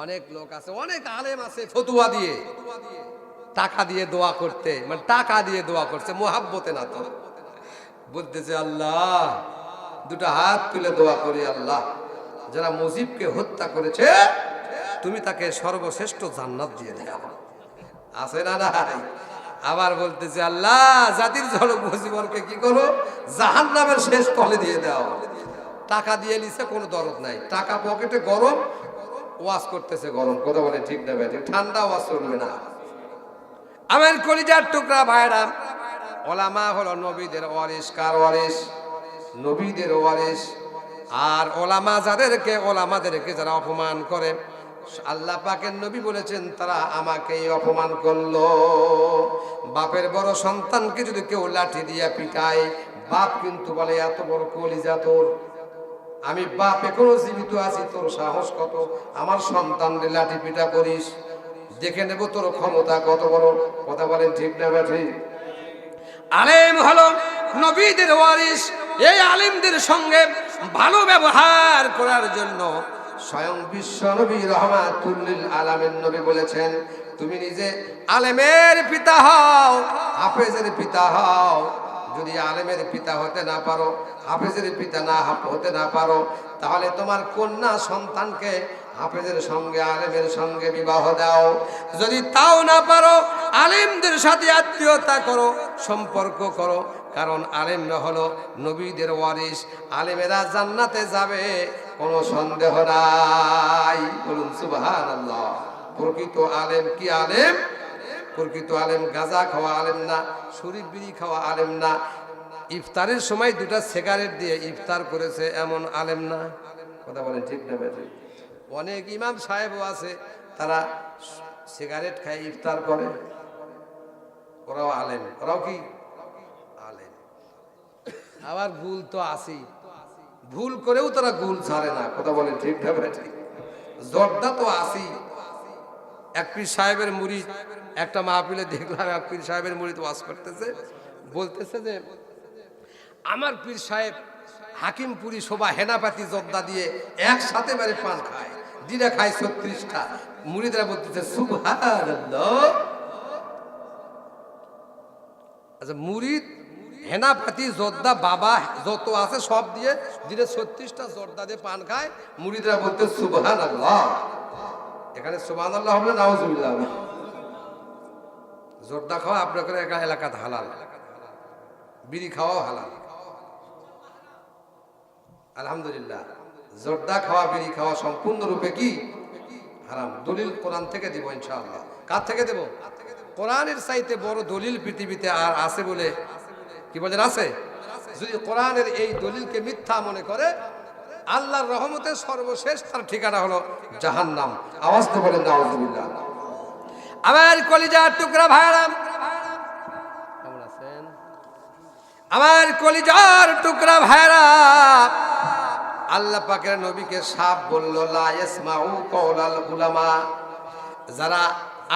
অনেক লোক আছে, অনেক আলেম আছে ফতুয়া দিয়ে, টাকা দিয়ে দোয়া করতে, মানে টাকা দিয়ে দোয়া করছে, মোহাব্বতে না তো। বলতেছে আল্লাহ, দুটো হাত তুলে দোয়া করি, আল্লাহ যারা মুজিবকে হত্যা করেছে তুমি তাকে সর্বশ্রেষ্ঠ জান্নাত দিয়ে দাও। আছে না নাই? আবার বলতেছে আল্লাহ জাতির জনক মুজিবরকে কি করো, জাহান্নামের শেষ তলে দিয়ে দাও। টাকা দিয়ে লিছে কোনো দরদ নাই, টাকা পকেটে গরম, ওয়াজ করতেছে গরম। কথা বলে ঠিক না ব্যাঠিক? ঠান্ডা ওয়াজ চলবে না। আমার কলিজার টুকরা ভাইরা, ওলামা হলো নবীদের ওয়ারিস। কার ওয়ারিস? নবীদের ওয়ারিস। আর ওলামা যাদেরকে, ওলামাদেরকে যারা অপমান করে, আল্লাহ পাকের নবী বলেছেন তারা আমাকেই অপমান করলো। বাপের বড় সন্তানকে যদি কেউ লাঠি দিয়া পিটায়, বাপ কিন্তু বলে এত বড় কলিজা তোর, আমি বাপ এখনো জীবিত আছি, তোর সাহস কত আমার সন্তানকে লাঠি পিটা করিস, দেখে নেব তোর ক্ষমতা কত বড়। কথা বলেন ঠিক না ঠিক? আলেম হলো নবীদের ওয়ারিস। এই আলেমদের সঙ্গে ভালো ব্যবহার করার জন্য স্বয়ং বিশ্ব নবী রহমাতুল লিল আলামিন নবী বলেছেন, তুমি নিজে আলেমের পিতা হও, হাফেজের পিতা হও। যদি আলেমের পিতা হতে না পারো, হাফেজের পিতা হতে না পারো, তাহলে তোমার কন্যা সন্তানকে হাফেজের সঙ্গে, আলেমের সঙ্গে বিবাহ দাও। যদি তাও না পারো, আলেমদের সাথে আত্মীয়তা করো, সম্পর্ক করো। কারণ আলেমরা হলো নবীদের ওয়ারিস, আলেমেরা জান্নাতে যাবে, কোনো সন্দেহ নাই। বলুন সুবহানাল্লাহ। প্রকৃত আলেম কি আলেম? প্রকৃত আলেম গাঁজা খাওয়া আলেম না, শরীফ বিড়ি খাওয়া আলেম না, ইফতারের সময় দুটা সিগারেট দিয়ে ইফতার করেছে এমন আলেম না। কথা বলেন ঠিক না বেঠিক? অনেক ইমাম সাহেবও আছে, তারা সিগারেট খায় ইফতার করে, ওরাও আলেম। ওরাও কি আলেম? আবার ভুল তো আসি, ভুল করেও তারা ভুল ছাড়ে না। কথা বলেন ঠিক না বেঠিক? জর্দা তো আসি। এক পীর সাহেবের মুরিদ, একটা মাহফিলে দেখলাম এক পীর সাহেবের মুরিদ ওয়াজ করতেছে, বলতেছে যে আমার পীর সাহেব হাকিমপুরি শোভা হেনাপাতি জর্দা দিয়ে একসাথে মেরে পান খায়, দিনে খায় 36টা। মুরিদরা বলতেছে সুবহানাল্লাহ। আচ্ছা, মুরিদ হেনাপাতি জর্দা বাবা যত আছে সব দিয়ে দিনে 36টা জর্দা দিয়ে পান খায়, মুরিদরা বলতে সুবহানাল্লাহ। এখানে সুবহানাল্লাহ হবে না নাউজুবিল্লাহ হবে? জর্দা খাওয়া আপনাদের এলাকাতে হালাল, বিড়ি খাওয়াও হালাল আলহামদুলিল্লাহ। জর্দা খাওয়া, বিড়ি খাওয়া সম্পূর্ণরূপে কি হারাম। দলিল কোরআন থেকে দিব ইনশাআল্লাহ। কার থেকে দেব? কোরআনের চাইতে বড় দলিল পৃথিবীতে আর আছে বলে কি বলেন আছে? যদি কোরআনের এই দলিলকে মিথ্যা মনে করে, আল্লাহর রহমতের সর্বশেষ তার ঠিকানা হলো জাহান্নাম। আওয়াজ দিয়ে বলেন নাউজুবিল্লাহ। আমার কলিজার টুকরা ভাইরা, কেমন আছেন? আমার কলিজার টুকরা ভাইরা, আল্লাহ পাকের নবীকে সাপ বলল লা ইয়াসমাউ কওলাল উলামা। যারা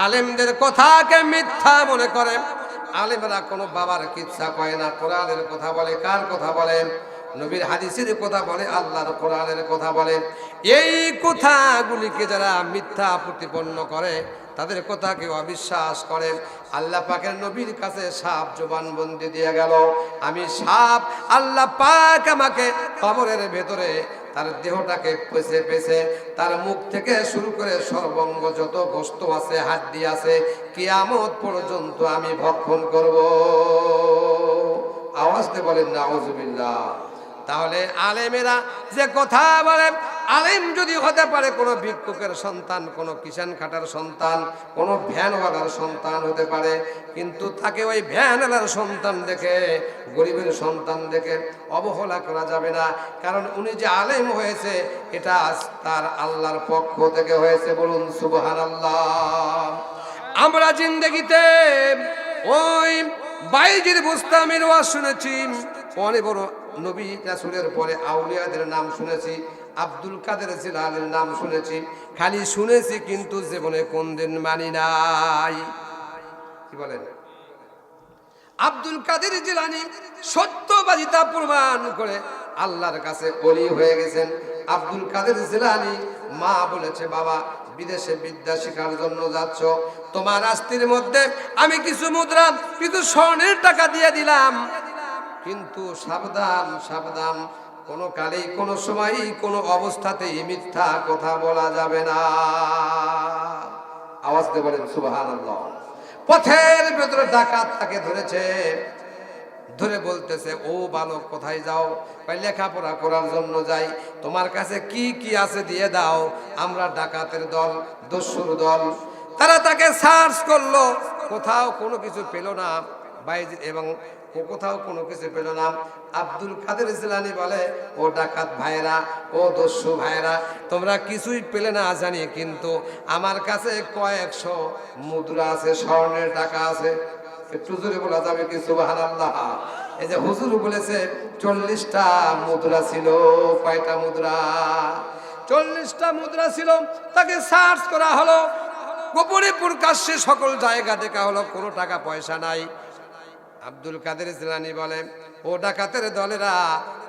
আলেমদের কথাকে মিথ্যা মনে করে, আলেমরা কোনো বাবার কিচ্ছা কয় না, কোরআনের কথা বলে। কার কথা বলে? নবীর হাদিসের কথা বলে, আল্লাহর কোরআনের কথা বলে। এই কথাগুলিকে যারা মিথ্যা প্রতিপন্ন করে, তাদের কথা কেউ অবিশ্বাস করে। আল্লাহ পাকের নবীর কাছে সাপ জবানবন্দি দিয়ে গেল, আমি সাপ, আল্লাহ পাক আমাকে কবরের ভেতরে তার দেহটাকে পেছে পেছে তার মুখ থেকে শুরু করে সর্বঙ্গ যত গোশত আছে, হাড্ডি আছে, কিয়ামত পর্যন্ত আমি ভক্ষণ করব। আওয়াজ দিয়ে বলেন নাউজুবিল্লাহ। তাহলে আলেমেরা যে কথা বলে, আলেম যদি হতে পারে কোনো ভিক্ষুকের সন্তান, কোনো কিষান খাটার সন্তান, কোনো ভ্যানওয়ালার সন্তান হতে পারে, কিন্তু তাকে ওই ভ্যানওয়ালার সন্তান দেখে, গরিবের সন্তান দেখে অবহেলা করা যাবে না। কারণ উনি যে আলেম হয়েছে এটা তার আল্লাহর পক্ষ থেকে হয়েছে। বলুন সুবহানাল্লাহ। আমরা জিন্দেগিতে ওই বাইজির বুস্তামির ওয়াজ শুনেছি, অনেক বড় নবী রাসূলের পরে আউলিয়াদের নাম শুনেছি, আব্দুল কাদের জিলানীর নাম শুনেছি, খালি শুনেছি কিন্তু জীবনে কোনদিন মানি নাই। কি বলেন? আব্দুল কাদের জিলানী সত্যবাদিতা প্রমাণ করে আল্লাহর কাছে ওলি হয়ে গেছেন। আব্দুল কাদের জিলানী মা বলেছে, বাবা বিদেশে বিদ্যা শেখার জন্য যাচ্ছ, তোমার আস্তির মধ্যে আমি কিছু মুদ্রা, কিছু স্বর্ণের টাকা দিয়ে দিলাম, কিন্তু সাবধান সাবধান, কোনো কালেই কোনো সময়ই কোনো অবস্থাতেই মিথ্যা কথা বলা যাবে না। আওয়াজ দিয়ে বলেন সুবহানাল্লাহ। পথের ভেতরে ডাকাত তাকে ধরেছে, ধরে বলতেছে, ও বালক কোথায় যাও? লেখাপড়া করার জন্য যাই, তোমার কাছে কি কি আছে দিয়ে দাও। আমরা ডাকাতের দল, দস্যুর দল। তারা তাকে সার্চ করলো, কোথাও কোনো কিছু পেল না, এবং কোথাও কোনো কিছু পেল না। আব্দুল কাদের জিলানী বলে, ও ডাকাত ভাইরা, ও দস্যু ভাইরা, তোমরা কিছুই পেলে না জানি, কিন্তু আমার কাছে কয়েকশো মুদ্রা আছে, স্বর্ণের টাকা আছে। একটু জোরে বলা যাবে কি সুবহানাল্লাহ? এই যে হুজুর বলেছে 40টা মুদ্রা ছিল। কয়টা মুদ্রা? 40টা মুদ্রা ছিল। তাকে সার্চ করা হলো, গোপনে প্রকাশ্যে সকল জায়গা দেখা হলো, কোনো টাকা পয়সা নাই। আব্দুল কাদের জিলানী বলে, ও ডাকাতের দলেরা,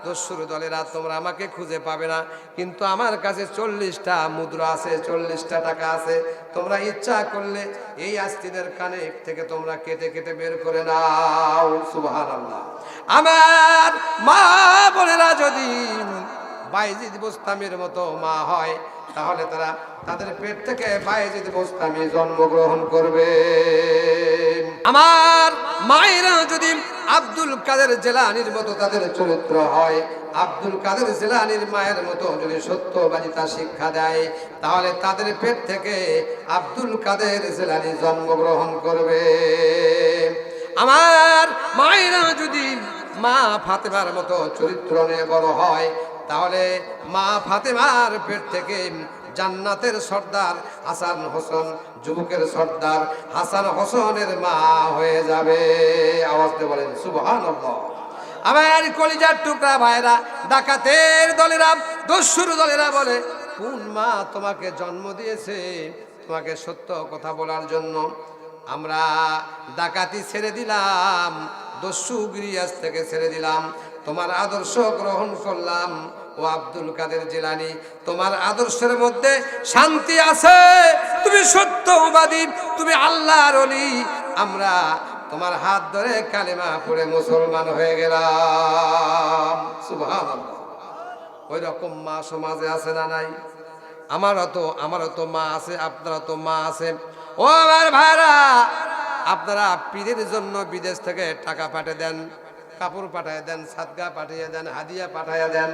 দস্যুর দলেরা, তোমরা আমাকে খুঁজে পাবে না, কিন্তু আমার কাছে 40টা মুদ্রা আছে, 40টা টাকা আছে। তোমরা ইচ্ছা করলে এই আস্তিনের কানে থেকে তোমরা কেটে কেটে বের করে নাও। সুবহানাল্লাহ। আমার মা বোনেরা যদি বাইজিদ বুস্তামির মতো মা হয়, তাহলে তারা তাদের পেট থেকে বাইজিদ বুস্তামি জন্মগ্রহণ করবে। আমার মায়েরা যদি আব্দুল কাদের জিলানীর মতো তাদের চরিত্র হয়, আব্দুল কাদের জিলানীর মায়ের মতো যদি সত্যবাদিতা শিক্ষা দেয়, তাহলে তাদের পেট থেকে আব্দুল কাদের জিলানী জন্মগ্রহণ করবে। আমার মায়েরা যদি মা ফাতেমার মতো চরিত্র নিয়ে বড় হয়, তাহলে মা ফাতেমার পেট থেকে জান্নাতের সর্দার হাসান হোসেন, যুবকের সর্দার হাসান হোসেনের মা হয়ে যাবে। আওয়াজ দিয়ে বলেন সুবহানাল্লাহ। আমার কলিজার টুকরা ভাইরা, ডাকাতের দলেরা, দস্যুর দলেরা বলে, কোন মা তোমাকে জন্ম দিয়েছে তোমাকে সত্য কথা বলার জন্য? আমরা ডাকাতি ছেড়ে দিলাম, দস্যুগিরি আজ থেকে ছেড়ে দিলাম, তোমার আদর্শ গ্রহণ করলাম। ও আব্দুল কাদের জিলানী, তোমার আদর্শের মধ্যে শান্তি আছে, তুমি সত্যবাদী, তুমি আল্লাহর ওলি। আমরা তোমার হাত ধরে কালেমা পড়ে মুসলমান হয়ে গেলাম। সুবহানাল্লাহ। ওই রকম মা সমাজে আছে না নাই? আমারও তো মা আছে, আপনারও তো মা আছে। ও আমার ভাইরা, আপনারা পীরের জন্য বিদেশ থেকে টাকা পাঠিয়ে দেন, কাপড় পাঠিয়ে দেন, সাদগা পাঠিয়ে দেন, হাদিয়া পাঠিয়ে দেন।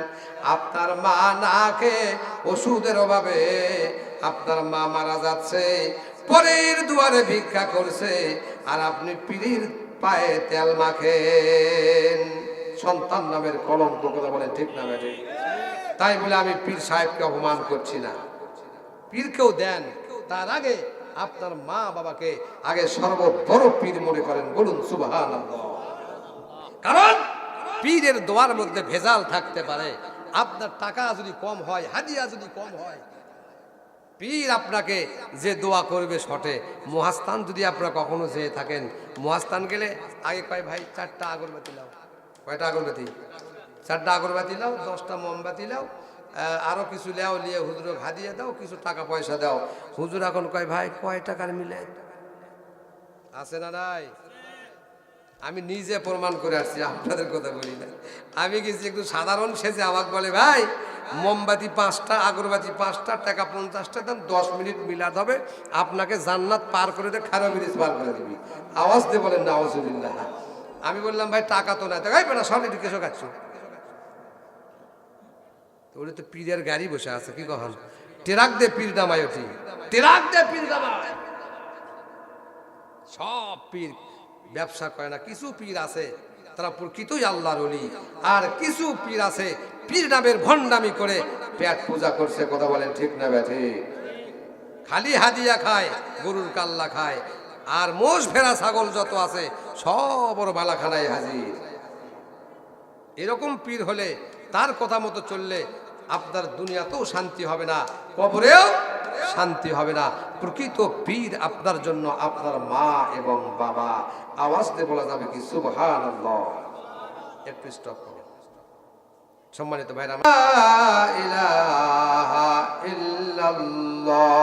আপনার মা না খেয়ে ওষুধের অভাবে আপনার মা মারা যাচ্ছে, পরের দুয়ারে ভিক্ষা করছে, আর আপনি পীরের পায়ে তেল মাখেন। সন্তান নামের কলঙ্ক, কথা বলেন ঠিক না বেঠে? তাই বলে আমি পীর সাহেবকে অপমান করছি না, পীরকেও দেন, তার আগে আপনার মা বাবাকে আগে সর্ববড় পীর মনে করেন। বলুন সুবহানাল্লাহ। কারণ পীরের দোয়ার মধ্যে ভেজাল থাকতে পারে। আপনার টাকা যদি কম হয়, হাদিয়া যদি কম হয়, পীর আপনাকে যে দোয়া করবে শটে। মহাস্থান যদি আপনারা কখনো যেয়ে থাকেন, মহাস্থান গেলে আগে কয়, ভাই 4টা আগরবাতি লাও। কয়টা আগরবাতি? 4টা আগরবাতি লাও, 10টা মোমবাতি লাও, আরো কিছু লেও নিয়ে হুজুর হাদিয়ে দাও, কিছু টাকা পয়সা দাও। হুজুর এখন কয় ভাই কয় টাকার মিলে আছে না নাই? আমি নিজে প্রমাণ করে আসছি, আপনাদের কথা বলি না। আমি গেছি একটু সাধারণ সেজে, আমাকে বলে ভাই মোমবাতি 5টা, আগরবাতি 5টা, টাকা 50টা দেন, 10 মিনিট মিলাদ হবে, আপনাকে জান্নাত পার করে দিয়ে খারাপ ব্রিজ পার করে দিবি। আওয়াজ দিয়ে বলেন না আউযুবিল্লাহ। আমি বললাম ভাই টাকা তো না, তাই বেটা সব একটু কেসো খাচ্ছ। ওটা তো পীরের গাড়ি বসে আছে, কি কখন ট্রাক দে পীর নামায় ওঠি, ট্রাক দে পীর নামায়। সব পীর ব্যবসা করে না, কিছু পীর আছে তারা প্রকৃতই আল্লাহর ওলি, আর কিছু পীর আছে পীর নামের ভণ্ডামি করে পেট পূজা করছে। কথা বলেন ঠিক না ব্যাঠি? খালি হাদিয়া খায়, গরুর কাল্লা খায়, আর মোষ ভেড়া ছাগল যত আছে সব ওর বালাখানায় হাজির। এরকম পীর হলে, তার কথা মতো চললে আপনার দুনিয়াতেও শান্তি হবে না, কবরেও শান্তি হবে না। প্রকৃত পীর আপনার জন্য আপনার মা এবং বাবা। আওয়াজ দিয়ে বলা যাবে কি সুবহানাল্লাহ? একটু স্টপ করুন সম্মানিত ভাইরা। লা ইলাহা ইল্লাল্লাহু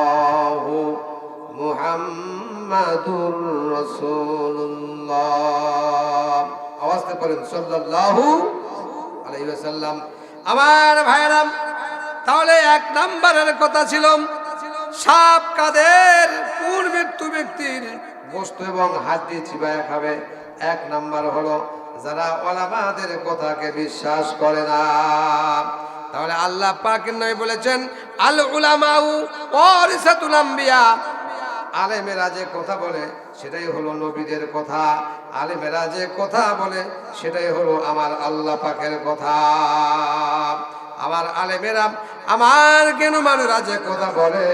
মুহাম্মাদুর রাসূলুল্লাহ। আওয়াজ দিয়ে বলেন সাল্লাল্লাহু আলাইহি ওয়াসাল্লাম। আমার ভাইরা, তাহলে 1 নম্বরের কথা ছিল সাপ কাদের কোন মৃত্যু ব্যক্তির গোশত এবং হাড্ডি চিবায় খাবে। 1 নম্বর হলো যারা ওলামাদের কথাকে বিশ্বাস করে না। তাহলে আল্লাহ পাকের নবী বলেছেন আল উলামাউ ওয়ারিসাতুল আম্বিয়া। আলেমেরা যে কথা বলে সেটাই হলো নবীদের কথা, আলেমেরা যে কথা বলে সেটাই হলো আমার আল্লাহ পাকের কথা। আমার আলেমেরা, আমার জ্ঞানীমানেরা যে কথা বলে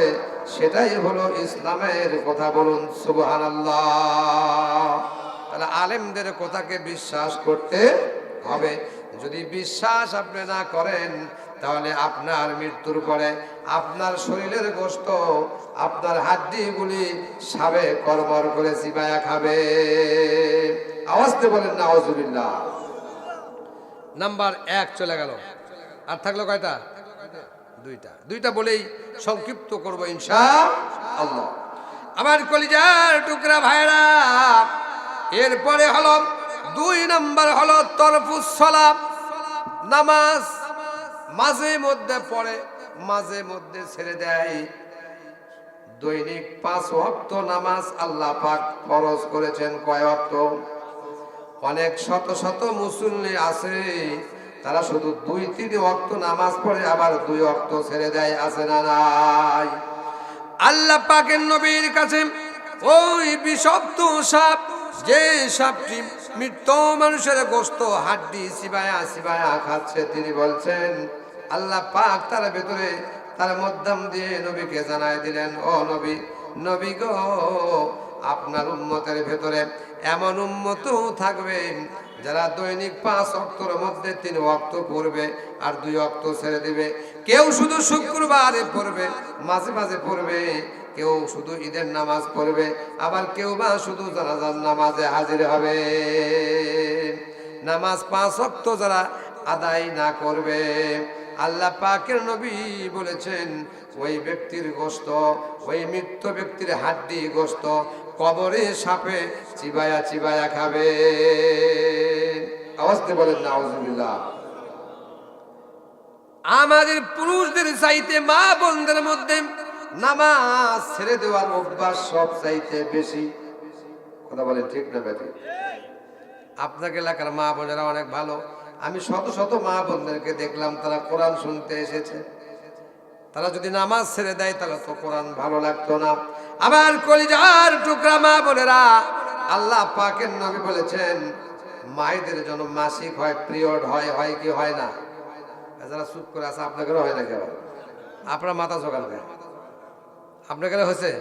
সেটাই হলো ইসলামের কথা। বলুন সুবহানাল্লাহ। তাহলে আলেমদের কথাকে বিশ্বাস করতে হবে। যদি বিশ্বাস আপনি না করেন তাহলে আপনার মৃত্যুর পরে আপনার শরীরের গোশত, আপনার হাড্ডিগুলি সাবে কর্মর করে চিবায়া খাবে। আওয়াজতে বলেন না আউযুবিল্লাহ। নাম্বার 1 চলে গেল, আর থাকলো কয়টা? 2টা বলেই সংক্ষিপ্ত করবো ইনশাআল্লাহ। আমার কলিজার টুকরা ভাইরা, এরপরে হলো 2 নম্বর হলো তরফুস সালাত। নামাজ মাঝে মধ্যে পড়ে, মাঝে মধ্যে ছেড়ে দেয়। দৈনিক 5 ওয়াক্ত নামাজ আল্লাহ পাক ফরজ করেছেন। কয় ওয়াক্ত? অনেক শত শত মুসল্লি আছে তারা শুধু 2-3 ওয়াক্ত নামাজ পড়ে, আবার 2 ওয়াক্ত ছেড়ে দেয়। আছে না নাই? আল্লাহ পাকের নবীর কাছে ওই বিষাক্ত সাপ, যে সাপটি মৃত মানুষের গোশত হাড্ডি চিবায়া চিবায়া খাচ্ছে, তিনি বলছেন আল্লাহ পাক তার ভেতরে তার মধ্যম দিয়ে নবীকে জানায় দিলেন, ও নবী, নবী গো, আপনার উম্মতের ভেতরে এমন উম্মত থাকবে যারা দৈনিক 5 ওয়াক্তের মধ্যে 3 ওয়াক্ত পড়বে আর 2 ওয়াক্ত ছেড়ে দিবে। কেউ শুধু শুক্রবারে পড়বে, মাঝে মাঝে পড়বে, কেউ শুধু ঈদের নামাজ পড়বে, আবার কেউ বা শুধু জানাজার নামাজে হাজির হবে। নামাজ 5 ওয়াক্ত যারা আদায় না করবে, আল্লাহ পাকের নবী বলেছেন ওই ব্যক্তির গোশত, ওই মৃত ব্যক্তির হাড্ডি গোশত কবরে সাপে চিবায়া চিবায়া খাবে। আওয়াজতে বলেন না আউযুবিল্লাহ। আমাদের পুরুষদের চাইতে মা বোনদের মধ্যে নামাজ ছেড়ে দেওয়ার অভ্যাস সব চাইতে বেশি। কথা বলেন ঠিক না বেঠিক? আপনাকে এলাকার মা বোনেরা অনেক ভালো। আমি শত শত মা বোনদেরকে দেখলাম তারা কোরআন শুনতে এসেছে। তারা যদি নামাজ ছেড়ে দেয় তাহলে তো কোরআন ভালো লাগতো না। আমার কলিজার টুকরা মা বোনেরা, আল্লাহ পাকের নবী বলেছেন মায়েদের জন্য মাসিক হয়, পিরিয়ড হয়, হয় কি হয় না? যারা চুপ করে আছে আপনাদের হয় না কেন? আপনার মাথা ঝোঁকান কেন? আপনার কেন হয়েছে?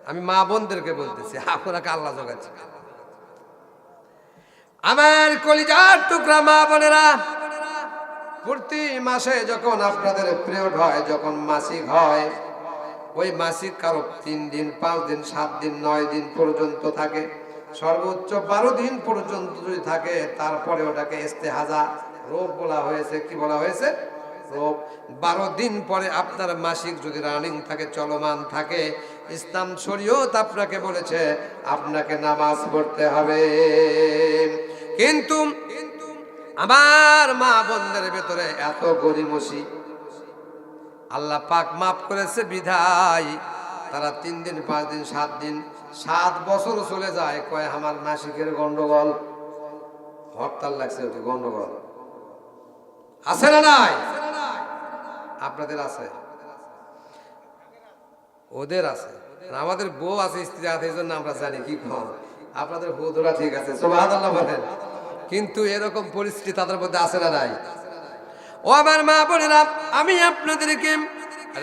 আমি মা বোনদেরকে বলতেছি, আপনারা আল্লাহ জোগাচ্ছে। আমার কলিজার টুকরা মা বোনেরা, প্রতি মাসে যখন আপনাদের পিরিয়ড হয়, যখন মাসিক হয়, ওই মাসিক কারো 3 দিন, 5 দিন, 7 দিন, 9 দিন পর্যন্ত থাকে, সর্বোচ্চ 12 দিন পর্যন্ত যদি থাকে, তারপরে ওটাকে ইস্তেহাজা রোগ বলা হয়েছে। কি বলা হয়েছে? মাত্র 12 দিন পরে আপনার মাসিক যদি রানিং থাকে, চলমান থাকে, ইসলাম শরীয়ত আপনাকে বলেছে আপনাকে নামাজ পড়তে হবে। কিন্তু আমার মা বোনদের ভেতরে এত গরিমসি, আল্লাহ পাক মাফ করেছে বিধায় তারা 3 দিন 5 দিন 7 দিন 7 বছর চলে যায়, কয় আমার মাসিকের গন্ডগোল, হরতাল লাগছে, ওটি গন্ডগোল আছে না নাই? আপনাদের আছে, ওদের আছে, আর আমাদের বউ আছে, স্ত্রী আছে, এই জন্য আমরা জানি কি কম। আপনাদের বউ ধরা ঠিক আছে, সুবহানাল্লাহ বলেন, কিন্তু এরকম পরিস্থিতি তাদের মধ্যে আছে না নাই? ও আমার মা বোনেরা, আমি আপনাদেরকে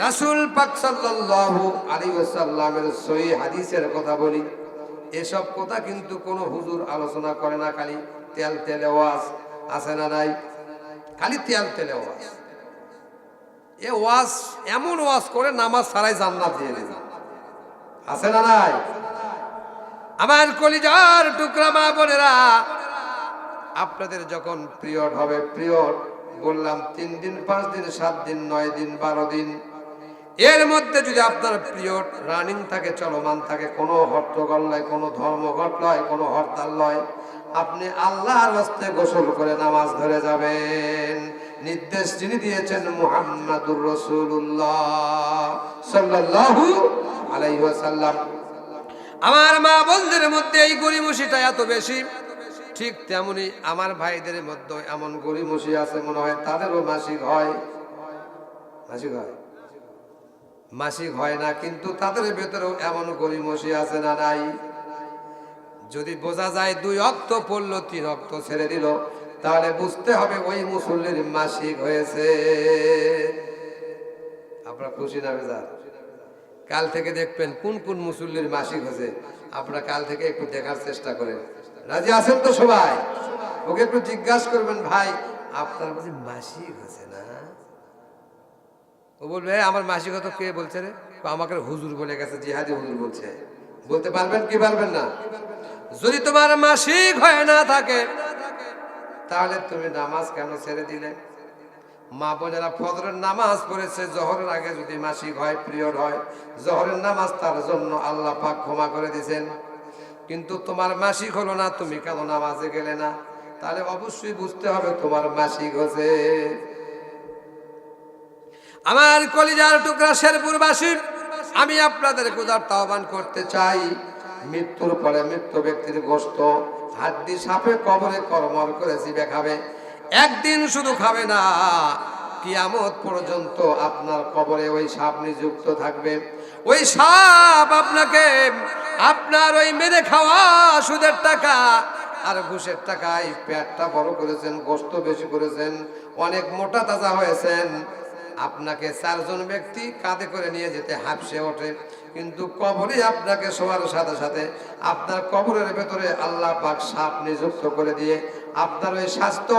রাসূল পাক সাল্লাল্লাহু আলাইহি ওয়াসাল্লামের সহিহ হাদিসের কথা বলি। এসব কথা কিন্তু কোনো হুজুর আলোচনা করে না, খালি তেল তেলে ওয়াজ, আছে না নাই? খালি তেল তেলে ওয়াজ। এ ওয়াজ এমন ওয়াজ করে নামাজ ছাড়াই জান্নাত দিয়ে দেবে, আছে না নাই? আমার কলিজার টুকরা মা বোনেরা, আপনাদের যখন পিরিয়ড হবে, পিরিয়ড বললাম 3 দিন 5 দিন 7 দিন 9 দিন 12 দিন, এর মধ্যে যদি আপনার পিরিয়ড রানিং থাকে, চলমান থাকে, কোনো হট্টগোল নয়, কোনো ধর্মঘট নয়, কোনো হরতাল নয়, আপনি আল্লাহর রাস্তে গোসল করে নামাজ ধরে যাবেন। নির্দেশ যিনি দিয়েছেন মুহাম্মাদুর রাসূলুল্লাহ সাল্লাল্লাহু আলাইহি ওয়াসাল্লাম। আমার মা বোনদের মধ্যে এই গরিমসিটা এত বেশি, ঠিক তেমনি আমার ভাইদের মধ্যে এমন গরিমসি আছে, মনে হয় তাদেরও মাসিক হয়। মাসিক হয়? মাসিক হয় না, কিন্তু তাদের ভেতরেও এমন গরিমসি আছে না নাই? যদি বোঝা যায় 2 ওয়াক্ত পড়লো, 3 ওয়াক্ত ছেড়ে দিল, তাহলে বুঝতে হবে ওই মুসল্লির মাসিক হয়েছে। আপনারা খুশি না বেজার? কাল থেকে দেখবেন কোন কোন মুসল্লির মাসিক হয়েছে, আপনারা কাল থেকে একটু দেখার চেষ্টা করেন। রাজি আছেন তো সবাই? ওকে একটু জিজ্ঞাসা করবেন, ভাই আপনার বুঝি মাসিক হয়েছে না? ও বলবে আমার মাসিক হতো, কে বলছে রে? আমাকে হুজুর বলে গেছে, জিহাদি হুজুর বলছে। বলতে পারবেন কি পারবেন না? যদি তোমার মাসিক হয় না থাকে, তাহলে তুমি নামাজ কেন ছেড়ে দিলে? মা বোনেরা ফজরের নামাজ পড়েছে, জোহরের আগে যদি মাসিক হয়, পিরিয়ড হয়, জোহরের নামাজ তার জন্য আল্লাহ পাক ক্ষমা করে দিয়েছেন। কিন্তু তোমার মাসিক হলো না, তুমি কেন নামাজে গেলে না? তাহলে অবশ্যই বুঝতে হবে তোমার মাসিক হয়েছে। আমার কলিজার টুকরা শেরপুরবাসী, আমি আপনাদের উদারতা আহ্বান করতে চাই, মৃত্যুর পরে মৃত্যু ব্যক্তির গোশত হাড্ডি সাপে কবরে কর্মর করে জিবে খাবে, একদিন শুধু খাবে না, কিয়ামত পর্যন্ত আপনার কবরে ওই সাপ নিযুক্ত থাকবে। ওই সাপ আপনাকে আপনার ওই মেরে খাওয়া সুদের টাকা আর ঘুষের টাকায় পেটটা বড় করেছেন, গোশত বেশি করেছেন, অনেক মোটা তাজা হয়েছেন, আপনাকে 4 জন ব্যক্তি কাঁধে করে নিয়ে যেতে হাঁপসে ওঠে, কিন্তু কবরে আপনাকে শোয়ার সাথে সাথে আপনার কবরের ভেতরে আল্লাহ পাক সাপ নিযুক্ত করে দিয়ে আপনার ওই স্বাস্থ্য,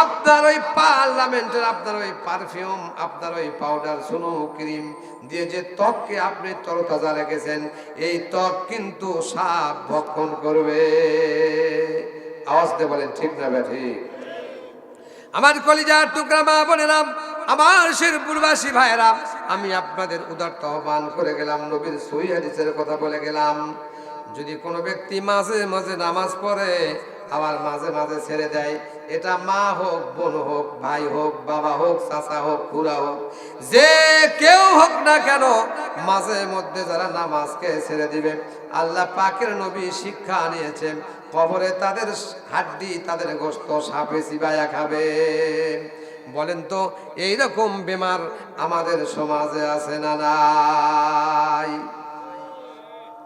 আপনার ওই পার্লামেন্টের, আপনার ওই পারফিউম, আপনার ওই পাউডার, সুনো, ক্রিম দিয়ে যে ত্বককে আপনি তরতাজা রেখেছেন, এই ত্বক কিন্তু সাপ ভক্ষণ করবে। আওয়াজ দিয়ে বলেন ঠিক না ব্যাঠিক? আমার কলিজার টুকরা মা বোনেরা, আমার শেরপুরবাসী ভাইয়েরা, আমি আপনাদের উদারতা আহ্বান করে গেলাম, নবীর সহিহ হাদিসের কথা বলে গেলাম। যদি কোনো ব্যক্তি মাঝে মাঝে নামাজ পড়ে আবার মাঝে মাঝে ছেড়ে দেয়, এটা মা হোক, বোন হোক, ভাই হোক, বাবা হোক, চাচা হোক, খুড়া হোক, যে কেউ হোক না কেন, মাঝে মধ্যে যারা নামাজকে ছেড়ে দিবে, আল্লাহ পাকের নবী শিক্ষা আনিয়েছেন, কবরে তাদের হাড্ডি, তাদের গোশত সাপে চিবাইয়া খাবে। বলেন তো এইরকম বেমার আমাদের সমাজে আছে না নাই?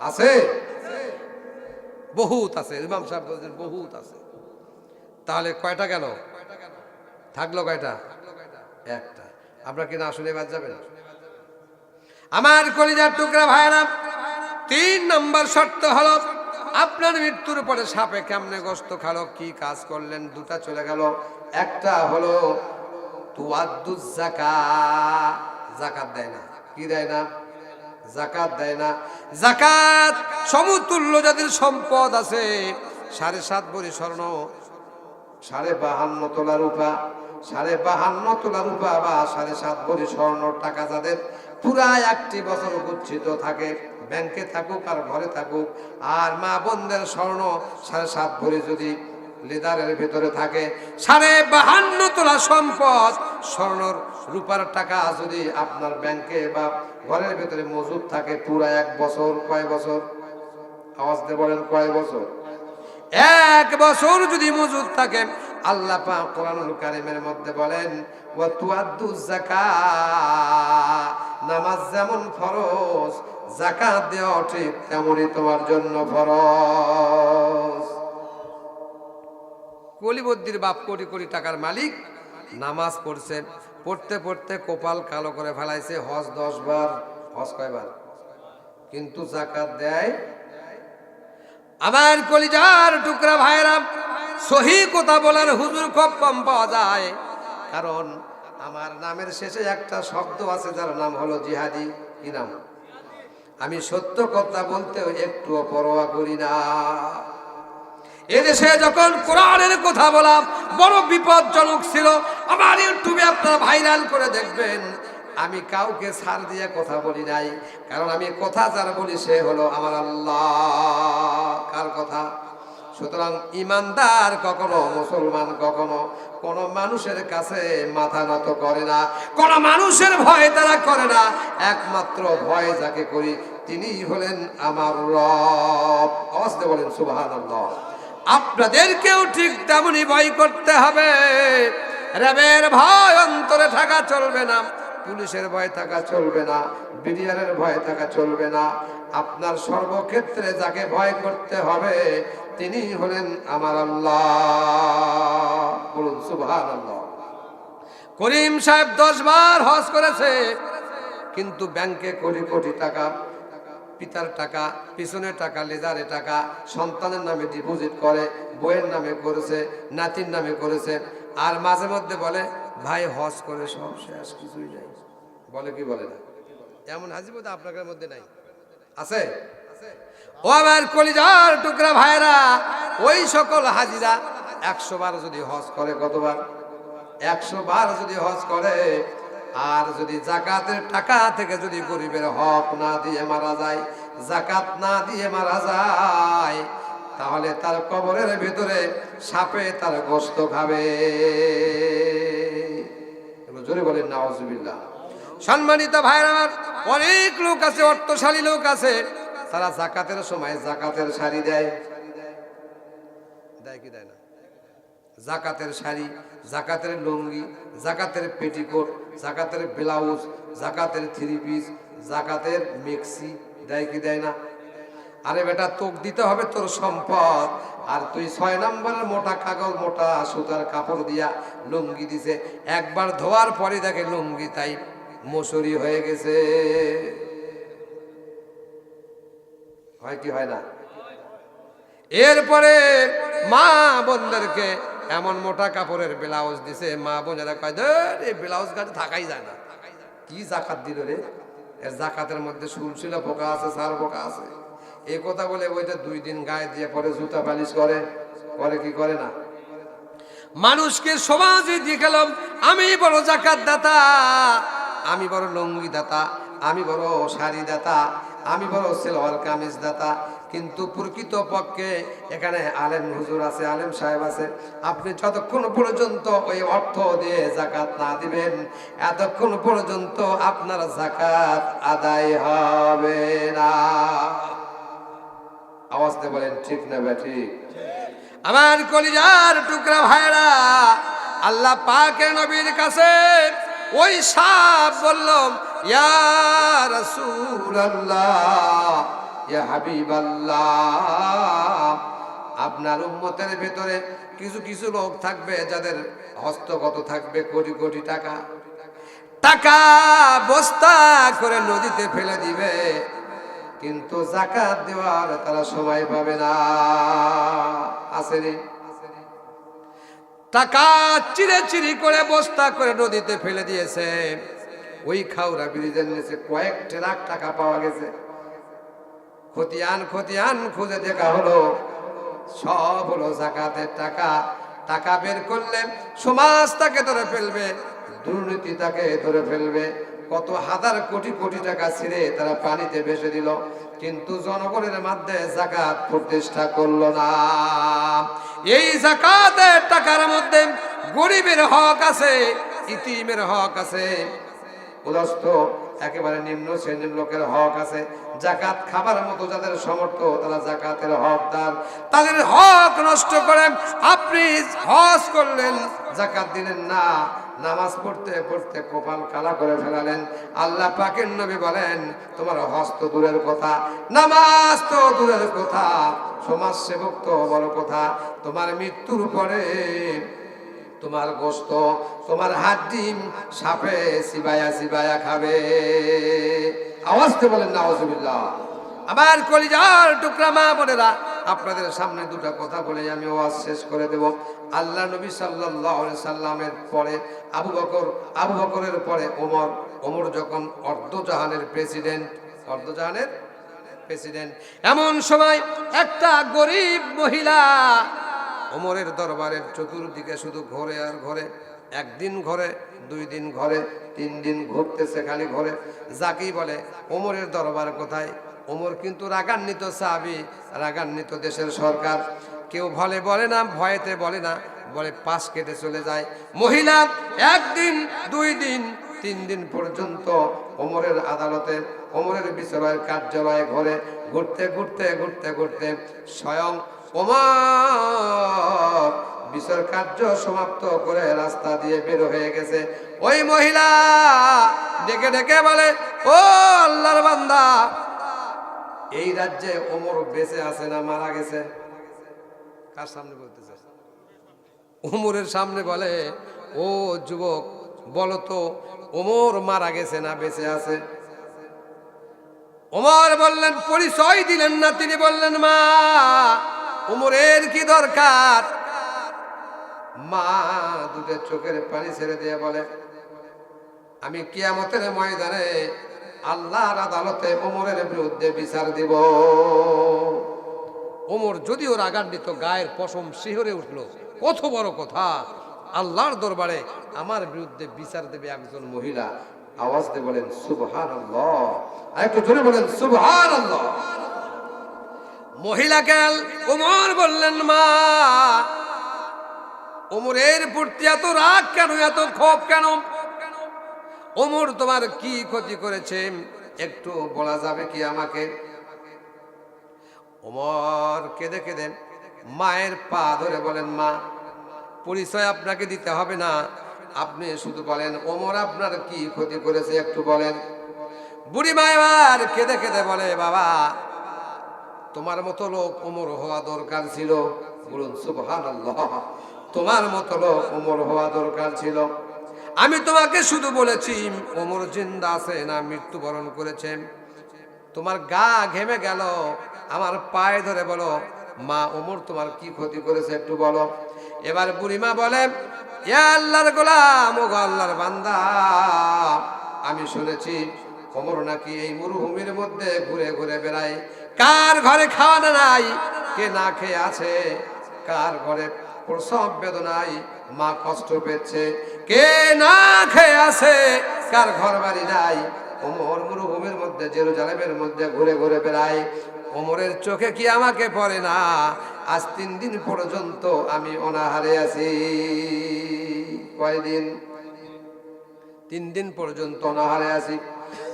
আছে, বহুত আছে। ইমাম সাহেব বলছেন বহুত আছে। তাহলে কয়টা গেল? থাকলো কয়টা? একটা। আপনারা কি না শুনে বাদ যাবেন? আমার কলিজার টুকরা ভাইরা, 3 নম্বর শর্ত হলো, আপনার মৃত্যুর পরে সাপে কেমনে গোশত খালো, কি কাজ করলেন, 2টা চলে গেল। একটা হলো তুয়াদ্দুজ যাকাত, যাকাত দেয় না। কি দেয় না? যাকাত দেয় না। যাকাত সমতুল্য যাদের সম্পদ আছে, 7.5 ভরি স্বর্ণ, 52.5 তোলা রূপা, 52.5 তোলা রূপা বা 7.5 ভরি স্বর্ণ টাকা যাদের পুরা একটি বছর গচ্ছিত থাকে, ব্যাংকে থাকুক আর ঘরে থাকুক, আর মা বোনদের স্বর্ণ 7.5 ভরি যদি লেদারের ভিতরে থাকে, 52.5 তোলা সম্পদ স্বর্ণর রূপার টাকা যদি আপনার ব্যাংকে বা ঘরের ভিতরে মজুদ থাকে পুরা 1 বছর, কয় বছর? আওয়াজ দিয়ে বলেন, কয় বছর? 1 বছর যদি মজুদ থাকে, আল্লাহ পাক কোরআনুল কারীমের মধ্যে বলেন ওয়া তুআদ্দুজ যাকাত, নামাজ যেমন ফরজ, যাকাত দেওয়া ঠিক তেমনই তোমার জন্য ফরজ। কলিবদ্দির বাপ কোটি কোটি টাকার মালিক, নামাজ পড়ছে, পড়তে পড়তে কপাল কালো করে ফেলাইছে, হজ 10 বার, হজ কয়বার? কিন্তু যাকাত দেয়। আমার কলিজার টুকরা ভাইরা, সহি কথা বলার হুজুর খুব কম পাওয়া যায়, কারণ আমার নামের শেষে একটা শব্দ আছে যার নাম হলো জিহাদি। কি নাম? আমি সত্য কথা বলতেও একটুও পরোয়া করি না। এদেশে যখন কোরআনের কথা বলা বড় বিপজ্জনক ছিল, আমার ইউটিউবে আপনারা ভাইরাল করে দেখবেন, আমি কাউকে ছাড় দিয়ে কথা বলি নাই, কারণ আমি কথা যারা বলি সে হলো আমার আল্লাহ। কার কথা? সুতরাং ইমানদার কখনো, মুসলমান কখনো কোন মানুষের কাছে মাথা নত করে না, কোন মানুষের ভয় তারা করে না, একমাত্র ভয় যাকে করি তিনি হলেন আমার রব। আওয়াজে বলেন সুবহানাল্লাহ। আপনাদেরকেও ঠিক তেমনি ভয় করতে হবে। রবের ভয় অন্তরে থাকা চলবে না, পুলিশের ভয় থাকা চলবে না, বিডিআরের ভয় থাকা চলবে না। আপনার সর্বক্ষেত্রে যাকে ভয় করতে হবে তিনি হলেন আমার আল্লাহ। বলুন সুবহানাল্লাহ। করিম সাহেব 10 বার হজ করেছে, কিন্তু ব্যাংকে কোটি কোটি টাকা, পিতার টাকা, পিছনের টাকা, লেজারে টাকা, সন্তানের নামে ডিপোজিট করে, বইয়ের নামে করেছে, নাতির নামে করেছে, আর মাঝে মধ্যে বলে ভাই হজ করে সব শেষ, কিছুই নাই। বলে কি বলে না? এমন হাজিবত আপনাদের মধ্যে নাই? আছে? ও আমার কলিজার টুকরা ভাইরা, ওই সকল হাজিরা 100 বার যদি হজ করে, কতবার? 100 বার যদি হজ করে, আর যদি যাকাতের টাকা থেকে যদি গরিবের হক না দিয়ে মারা যায়, যাকাত না দিয়ে মারা যায়, তাহলে তার কবরের ভিতরে সাপে তার গোশত খাবে। জোরে বলেন নাউজুবিল্লাহ। সম্মানিত ভাইরা আমার, অনেক লোক আছে, অর্থশালী লোক আছে, তারা যাকাতের সময় যাকাতের শাড়ি দেয়, দেয় কি দেয় না? যাকাতের শাড়ি, যাকাতের লুঙ্গি, যাকাতের পেটিকোট, যাকাতের ব্লাউজ, যাকাতের 3 পিস, যাকাতের মেক্সি দেয় কি দেয় না? আরে বেটা, তোক দিতে হবে তোর সম্পদ, আর তুই 6 নম্বরের মোটা কাগজ, মোটা সুতার কাপড় দিয়া লুঙ্গি দিছে, একবার ধোয়ার পরে দেখে লুঙ্গি তাই মশুরি হয়ে গেছে। হয় কি হয় না? এরপরে মা বোনদেরকে এমন মোটা কাপড়ের ব্লাউজ দিছে, মা বোনেরা কয় ধর এই ব্লাউজ গাছে থাকাই যায় না। কি জাকাত দিল রে? এর জাকাতের মধ্যে সুলসিলা পোকা আছে, সার পোকা আছে। এই কথা বলে ওইটা 2 দিন গায়ে দিয়ে পরে জুতা পালিশ করে, করে কি করে না? মানুষকে সমাজে দেখালাম আমি বড় জাকাত দাতা, আমি বড় লুঙ্গি দাতা, আমি বড় শাড়ি দাতা, আমি বড় সেলোয়ার কামিজ দাতা, কিন্তু প্রকৃত পক্ষে এখানে আলেম হুজুর আছে, আলেম সাহেব আছে, আপনি যতক্ষণ পর্যন্ত ওই অর্থ দিয়ে যাকাত না দিবেন, এতক্ষণ পর্যন্ত আপনার যাকাত আদায় হবে না। আওয়াজে বলেন ঠিক না ঠিক? আমার কলিজার টুকরা ভাইরা, আল্লাহ পাকের নবীর কাছে ওই সাপ বলল, ইয়া রাসূলুল্লাহ, ইয়া হাবিবাল্লাহ, আপনার উম্মতের ভিতরে কিছু কিছু লোক থাকবে যাদের হস্তগত থাকবে কোটি কোটি টাকা, টাকা বস্তা করে নদীতে ফেলে দিবে, কিন্তু যাকাত দেওয়ার তারা সময় পাবে না। আসেনি? টাকা চিরে চিরি করে বস্তা করে নদীতে ফেলে দিয়েছে। ওই খাউরা ব্রিজের নিচে কয়েক ট্রাক টাকা পাওয়া গেছে। খতিয়ান খতিয়ান খুঁজে দেখা হলো, সব হলো যাকাতের টাকা। টাকা বের করলে সমাজ তাকে ধরে ফেলবে, দুর্নীতি তাকে ধরে ফেলবে। কত হাজার কোটি কোটি টাকা ছিঁড়ে তারা পানিতে ভেসে দিল, কিন্তু জনগণের মধ্যে যাকাত প্রতিষ্ঠা করলো না। এই যাকাতের টাকার মধ্যে গরিবের হক আছে, ইতিমের হক আছে, উদাস্ত একেবারে নিম্ন শ্রেণীর লোকের হক আছে। যাকাত খাবার মতো যাদের সামর্থ্য তারা যাকাতের হকদার, তাদের হক নষ্ট করেন। আপনি হজ করলেন, যাকাত দিলেন না, নামাজ পড়তে পড়তে কপাল কালা করে ফেলালেন। আল্লাহ পাকের নবী বলেন, তোমার হজ তো দূরের কথা, নামাজ তো দূরের কথা, সমাজ সেবক তো বড় কথা। তোমার মৃত্যুর পরে তোমার গোশত, তোমার হাড্ডি সাপে সিবায়া সিবায়া খাবে। আওয়াজতে বলেন নাউজুবিল্লাহ। আমার কলিজার টুকরা মা বোনেরা, আপনাদের সামনে দুটো কথা বলে আমি ওয়াজ শেষ করে দেব। আল্লাহ নবী সাল্লাল্লাহু আলাইহি সাল্লামের পরে আবু বকর, আবু বকরের পরে ওমর, ওমর যখন অর্ধজাহানের প্রেসিডেন্ট, এমন সময় একটা গরিব মহিলা ওমরের দরবারের চতুর্দিকে শুধু ঘোরে আর ঘোরে। একদিন ঘরে, 2 দিন ঘরে, 3 দিন ঘুরতেছে খালি ঘরে। যাকেই বলে ওমরের দরবার কোথায়? ওমর কিন্তু রাগান্বিত সাহাবী, রাগান্বিত দেশের সরকার। কেউ বলে না, ভয়েতে বলে না, বলে পাশ কেটে চলে যায়। মহিলা 1 দিন, 2 দিন, 3 দিন পর্যন্ত ওমরের আদালতে, ওমরের বিচারের কার্যালয়ে ঘরে ঘুরতে ঘুরতে ঘুরতে ঘুরতে স্বয়ং ওমর বিচার কার্য সমাপ্ত করে রাস্তা দিয়ে বের হয়ে গেছে। ওই মহিলা ডেকে ডেকে বলে, ও আল্লাহর বান্দা, এই রাজ্যে ওমর বেঁচে আছে না মারা গেছে? কার সামনে বলতেছে? ওমরের সামনে বলে, ও যুবক, বলো তো ওমর মারা গেছে না বেঁচে আছে? ওমর বললেন, পরিচয় দিলেন না। তিনি বললেন, মা, ওমরের কি দরকার? মা দুধের চোখের পানি ছেড়ে দিয়ে বলে, আমি কিয়ামতের ময়দানে আল্লাহর আদালতে ওমরের বিরুদ্ধে বিচার দিব। ওমর যদিও রাগান্বিত, গায়ের পশম শিহরে উঠল। কত বড় কথা! আল্লাহর দরবারে আমার বিরুদ্ধে বিচার দেবে একজন মহিলা। আওয়াজ দিয়ে বলেন সুবহানাল্লাহ। আরেকটু জোরে বলেন সুবহানাল্লাহ। মহিলাকে ওমর বললেন, মা, ওমরের প্রতি এত রাগ কেন, এত ক্ষোভ কেন? ওমর তোমার কি ক্ষতি করেছে একটু বলা যাবে কি আমাকে? ওমর কেঁদে কেঁদে মায়ের পা ধরে বলেন, মা, পরিচয় আপনাকে দিতে হবে না, আপনি শুধু বলেন ওমর আপনার কি ক্ষতি করেছে একটু বলেন। বুড়ি মা এবার কেঁদে কেঁদে বলে, বাবা, তোমার মতো লোক ওমর হওয়া দরকার ছিল। বলুন সুবহানাল্লাহ। তোমার মতো লোক ওমর হওয়া দরকার ছিল। আমি তোমাকে শুধু বলেছি ওমর জিন্দা আছে না মৃত্যুবরণ করেছেন। তোমার গা ঘেমে গেল, আমার পায়ে ধরে বলো, মা, ওমর তোমার কি ক্ষতি করেছে একটু বলো। এবার বুড়িমা বলে, ইয়া আল্লাহর গোলাম, ও আল্লাহর বান্দা, আমি শুনেছি ওমর নাকি এই মরুভূমির মধ্যে ঘুরে ঘুরে বেড়ায়। কার ঘরে খাওয়ানো নাই, কে না খেয়ে আছে, কার ঘরে প্রসব বেদনায় মা কষ্ট পেয়েছে, কে না খেয়ে আছে, কার ঘর বাড়ি নাই। ওমর মরুভূমির মধ্যে জেরুজালেমের মধ্যে ঘুরে ঘুরে বেড়ায়। ওমরের চোখে কি আমাকে পড়ে না? আজ 3 দিন পর্যন্ত আমি অনাহারে আছি। কয়দিন? 3 দিন পর্যন্ত অনাহারে আছি।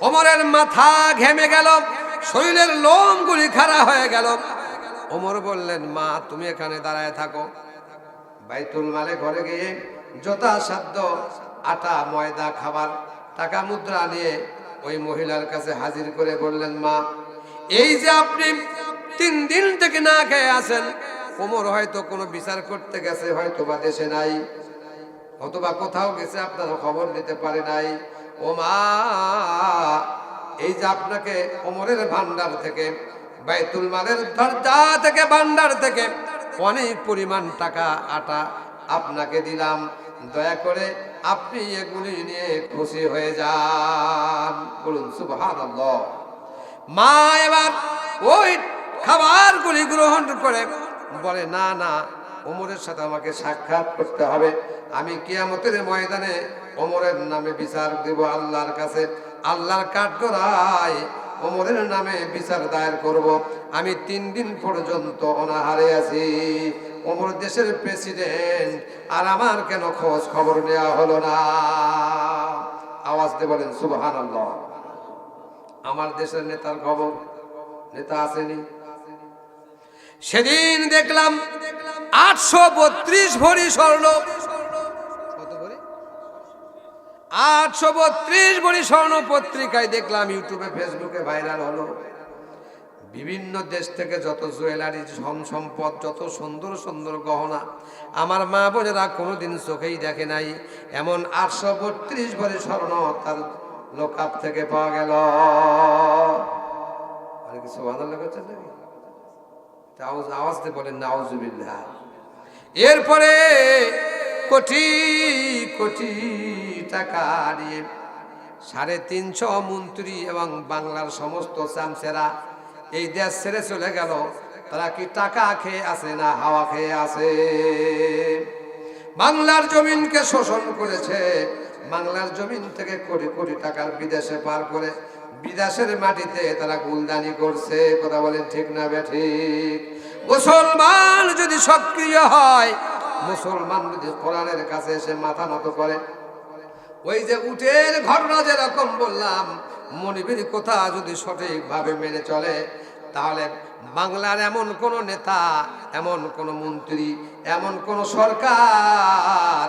ওমরের মাথা ঘেমে গেল, শরীরের লোমগুলি খাড়া হয়ে গেল। ওমর বললেন, মা, তুমি এখানে দাঁড়ায় থাকো। বাইতুল মালে ঘরে গিয়ে যথাসাধ্য আটা, ময়দা, খাবার, টাকা, মুদ্রা নিয়ে ওই মহিলার কাছে হাজির করে বললেন, মা, এই যে আপনি 3 দিন থেকে না খেয়ে আছেন, ওমর হয়তো কোনো বিচার করতে গেছে, হয়তো বা দেশে নাই, অথবা কোথাও গেছে, আপনারা খবর নিতে পারে নাই। ও মা, এই যে আপনাকে ওমরের ভান্ডার থেকে, বাইতুল মালের দরজা থেকে, ভান্ডার থেকে অনেক পরিমাণ টাকা, আটা আপনাকে দিলাম, দয়া করে আপনি এগুলি নিয়ে খুশি হয়ে যান। বলুন সুবহানাল্লাহ। মা এবার ওই খাবারগুলি গ্রহণ করে বলে, না না, ওমরের সাথে আমাকে সাক্ষাৎ করতে হবে। আমি কিয়ামতের ময়দানে ওমরের নামে বিচার দেব আল্লাহর কাছে। আল্লাহর কাঠগড়ায় ওমরের নামে বিচার দায়ের করব। আমি 3 দিন পর্যন্ত অনাহারে আছি। ওমর দেশের প্রেসিডেন্ট, আর আমার কেন খোঁজ খবর নেওয়া হলো না? আওয়াজ দিয়ে বলেন সুবহানাল্লাহ। আমার দেশের নেতার খবর, নেতা আসেনি। সেদিন দেখলাম 832 ভরি স্বর্ণ। কত ভরি? 832 ভরি স্বর্ণ পত্রিকায় দেখলাম, ইউটিউবে ফেসবুকে ভাইরাল হলো। বিভিন্ন দেশ থেকে যত জুয়েলারি, ধন সম্পদ, যত সুন্দর সুন্দর গহনা, আমার মা বোনেরা কোনোদিন চোখেই দেখে নাই। এমন 832 ভরি স্বর্ণ তার লোকাপ থেকে পাওয়া গেল। আর কি সুবহানাল্লাহ করছেন নাকি? আওয়াজ দিয়ে বলেন নাউজুবিল্লাহ। এরপরে কোটি কোটি টাকা নিয়ে 350 মন্ত্রী এবং বাংলার সমস্ত চামচেরা এই দেশ ছেড়ে চলে গেল। তারা কি টাকা খেয়ে আছে না হাওয়া খেয়ে আছে? বাংলার জমিনকে শোষণ করেছে। বাংলার জমিন থেকে কোটি কোটি টাকার বিদেশে পার করে বিদেশের মাটিতে তারা গুলদানি করছে। কথা বলেন ঠিক না বেঠিক? মুসলমান যদি সক্রিয় হয়, মুসলমান যদি কোরআনের কাছে এসে মাথা নত করে, ওই যে উটের ঘটনা যেরকম বললাম, মনিবের কথা যদি সঠিকভাবে মেনে চলে, তাহলে বাংলার এমন কোন নেতা, এমন কোন মন্ত্রী, এমন কোন সরকার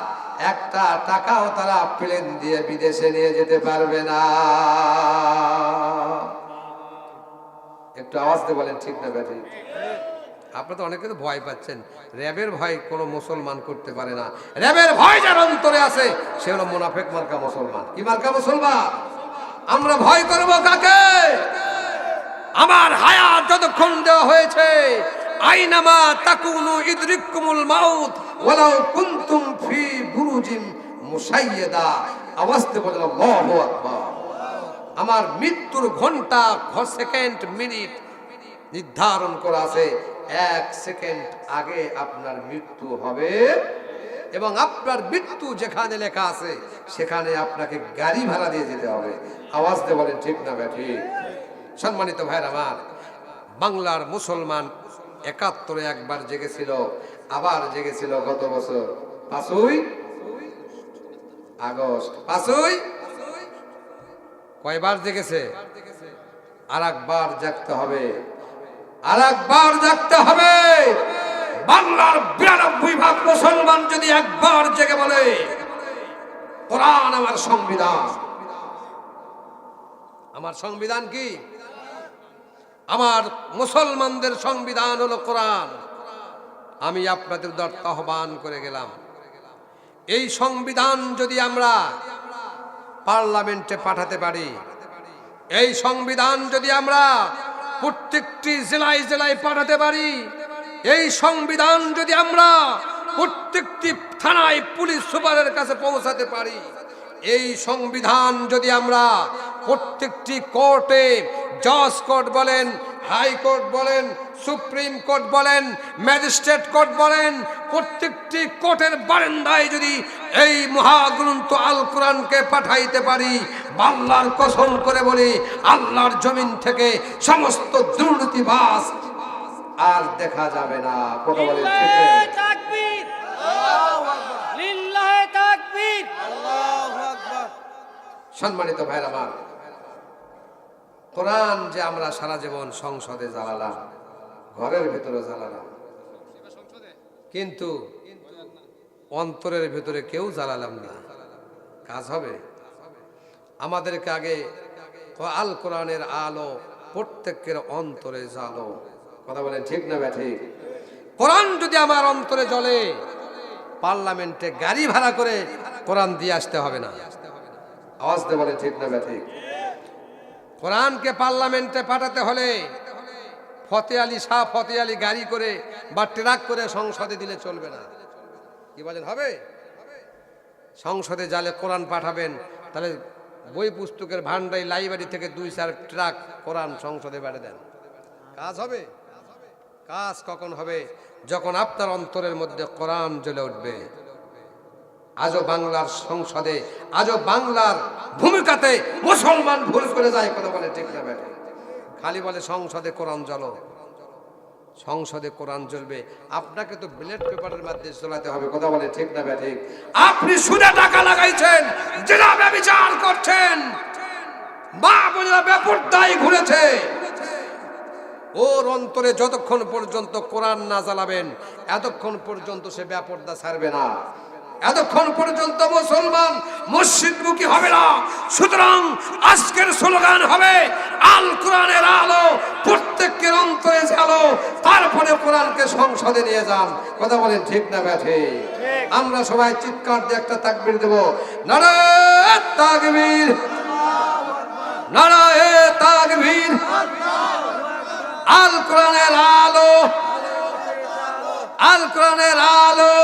একটা টাকাও তারা প্লেন দিয়ে বিদেশে নিয়ে যেতে পারবে না। একটু আওয়াজ দিয়ে বলেন ঠিক না বেঠিক? আপনারা তো অনেকে তো ভয় পাচ্ছেন। র্যাবের ভয় কোনো মুসলমান করতে পারে না। র্যাবের ভয় যার অন্তরে আছে সে হলো মুনাফিক মার্কা মুসলমান। কি মার্কা মুসলমান? আমরা ভয় করব কাকে? আমার হায়াত যতক্ষণ দেওয়া হয়েছে, আইনামা তাকুনু ইদরিকুমুল মাউত ওয়ালাউ কুনতুম ফি বুরুজিম মুশাইয়াদা। আওয়াজ দিয়ে বলেন আল্লাহু আকবার। আমার মৃত্যুর ঘন্টা, সেকেন্ড, মিনিট নির্ধারণ করা আছে। 1 সেকেন্ড আগে আপনার মৃত্যু হবে, এবং আপনার মৃত্যু যেখানে লেখা আছে সেখানে আপনাকে গাড়ি ভাড়া দিয়ে যেতে হবে। আওয়াজ দিয়ে বলেন ঠিক না বেঠিক? সম্মানিত ভাইরা আমার, বাংলার মুসলমান 71-এ একবার জেগেছিল, আবার জেগেছিল গত বছর 5ই আগস্ট। 5ই কয়বার জেগেছে? আর একবার জাগতে হবে, আর একবার জাগতে হবে। বাংলার 92 ভাগ মুসলমান যদি একবার জেগে বলে কোরআন আমার সংবিধান। আমার সংবিধান কি? আমার মুসলমানদের সংবিধান হলো কোরআন। আমি আপনাদের দর্ত আহ্বান করে গেলাম, এই সংবিধান যদি আমরা পার্লামেন্টে পাঠাতে পারি, এই সংবিধান যদি আমরা প্রত্যেকটি জেলায় জেলায় পাঠাতে পারি, এই সংবিধান যদি আমরা প্রত্যেকটি থানায় পুলিশ সুপারের কাছে পৌঁছাতে পারি, এই সংবিধান যদি আমরা প্রত্যেকটি কোর্টে, জজ কোর্ট বলেন, হাইকোর্ট বলেন, সুপ্রিম কোর্ট বলেন, ম্যাজিস্ট্রেট কোর্ট বলেন, প্রত্যেকটি কোর্টের বারান্দায় যদি এই মহাগ্রন্থ আল কোরআনকে পাঠাইতে পারি, বাংলার কসম করে বলি, আল্লাহর জমিন থেকে সমস্ত দুর্নীতিবাজ আর দেখা যাবে না। কথা বলেন ঠিক না? তাকবীর, আল্লাহু আকবার, লিল্লাহি তাকবীর, আল্লাহু আকবার। সম্মানিত ভাইরা আমার, কোরআন যে আমরা সারা জীবন সংসদে জ্বালালাম, ঘরের ভিতরে জ্বালালাম, কিন্তু অন্তরের ভিতরে কেউ জ্বালালাম না, কাজ হবে? আমাদেরকে আগে আল কোরআনের আলো প্রত্যেকের অন্তরে জ্বালো। কথা বলেন ঠিক না ঠিক? কোরআন যদি আমার অন্তরে জ্বলে, পার্লামেন্টে গাড়ি ভাড়া করে কোরআন দিয়ে আসতে হবে না। আওয়াজ দিয়ে বলেন ঠিক না ঠিক? কোরআনকে পার্লামেন্টে পাঠাতে হলে ফতে আলী শাহ ফতে আলী গাড়ি করে বা ট্রাক করে সংসদে দিলে চলবে না। কি বলেন, হবে? সংসদে যালে কোরআন পাঠাবেন, তাহলে বই পুস্তকের ভান্ডারি লাইব্রেরি থেকে 2-4 ট্রাক কোরআন সংসদে পাঠিয়ে দেন, কাজ হবে? কাজ কখন হবে? যখন আপনার অন্তরের মধ্যে কোরআন জ্বলে উঠবে। আজও বাংলার সংসদে, আজও বাংলার ভূমিকাতে মুসলমান ভুল করে যায়, কথা বলে ঠিক না বেটা? খালি বলে সংসদে কোরআন জ্বলো, সংসদে কোরআন জ্বলবে। আপনাকে তো ব্যালট পেপারের মাধ্যমে চলাতে হবে, কথা বলে ঠিক না বেটা? ঠিক। আপনি সুদে টাকা লাগাইছেন, জেলা ব্যভিচার করছেন, মা বোনেরা বেপরদায় ঘুরেছে। ওর অন্তরে যতক্ষণ পর্যন্ত কোরআন না জ্বালাবেন, এতক্ষণ পর্যন্ত সে বেপরদা ছাড়বে না, এতক্ষণ পর্যন্ত মুসলমান মসজিদমুখী হবে না। সুতরাং আজকের স্লোগান হবে আল কোরআনের আলো প্রত্যেকের অন্তরে জ্বালো, তারপরে কোরআনকে সংসদে নিয়ে যান, কথা বলেন ঠিক না ব্যাঠে? আমরা সবাই চিৎকার দিয়ে একটা তাকবীর দেব, নারায়ে তাকবীর, নারায়ে তাকবীর। আল কোরআনের আলো, আল কোরআনের আলো।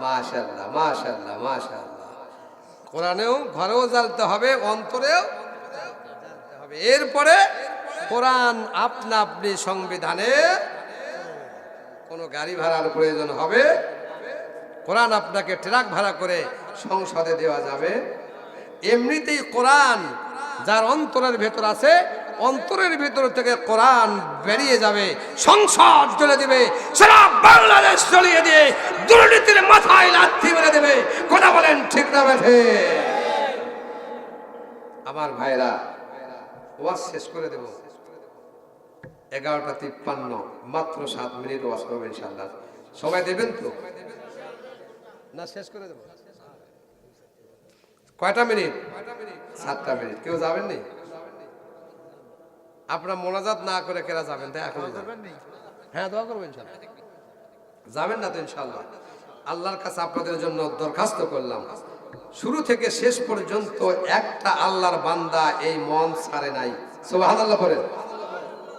মাশাআল্লাহ, মাশাআল্লাহ, মাশাআল্লাহ। কোরআনেও ঘরেও জ্বালতে হবে, অন্তরেও জ্বালতে হবে। এরপরে কোরআন আপনা আপনি সংবিধানে কোনো গাড়ি ভাড়ার প্রয়োজন হবে, কোরআন আপনাকে ট্রাক ভাড়া করে সংসদে দেওয়া যাবে। এমনিতেই কোরআন যার অন্তরের ভেতর আছে, অন্তরের ভিতর থেকে কোরআন বেরিয়ে যাবে, সংসদ জ্বলে দিবে, সারা বাংলাদেশ জ্বলিয়ে দিয়ে দুর্নীতির মাথায় লাথি মেরে দেবে, কথা বলেন ঠিক না বেঠে? আমার ভাইরা, ওয়াজ শেষ করে দেব 11:53, মাত্র 7 মিনিট ওয়াজ করবো ইনশাআল্লাহ। সবাই দেবেন তো না? শেষ করে দেব। কয়টা মিনিট? 7টা মিনিট। কেউ যাবেন নি? আপনারা মোনাজাত না করে কেরা যাবেন? তাই এখন হ্যাঁ, দোয়া করবেন ইনশাআল্লাহ। যাবেন না তো ইনশাআল্লাহ? আল্লাহর কাছে আপনাদের জন্য দরখাস্ত করলাম, শুরু থেকে শেষ পর্যন্ত একটা আল্লাহর বান্দা এই মন ছাড়ে নাই, সুবহানাল্লাহ বলেন।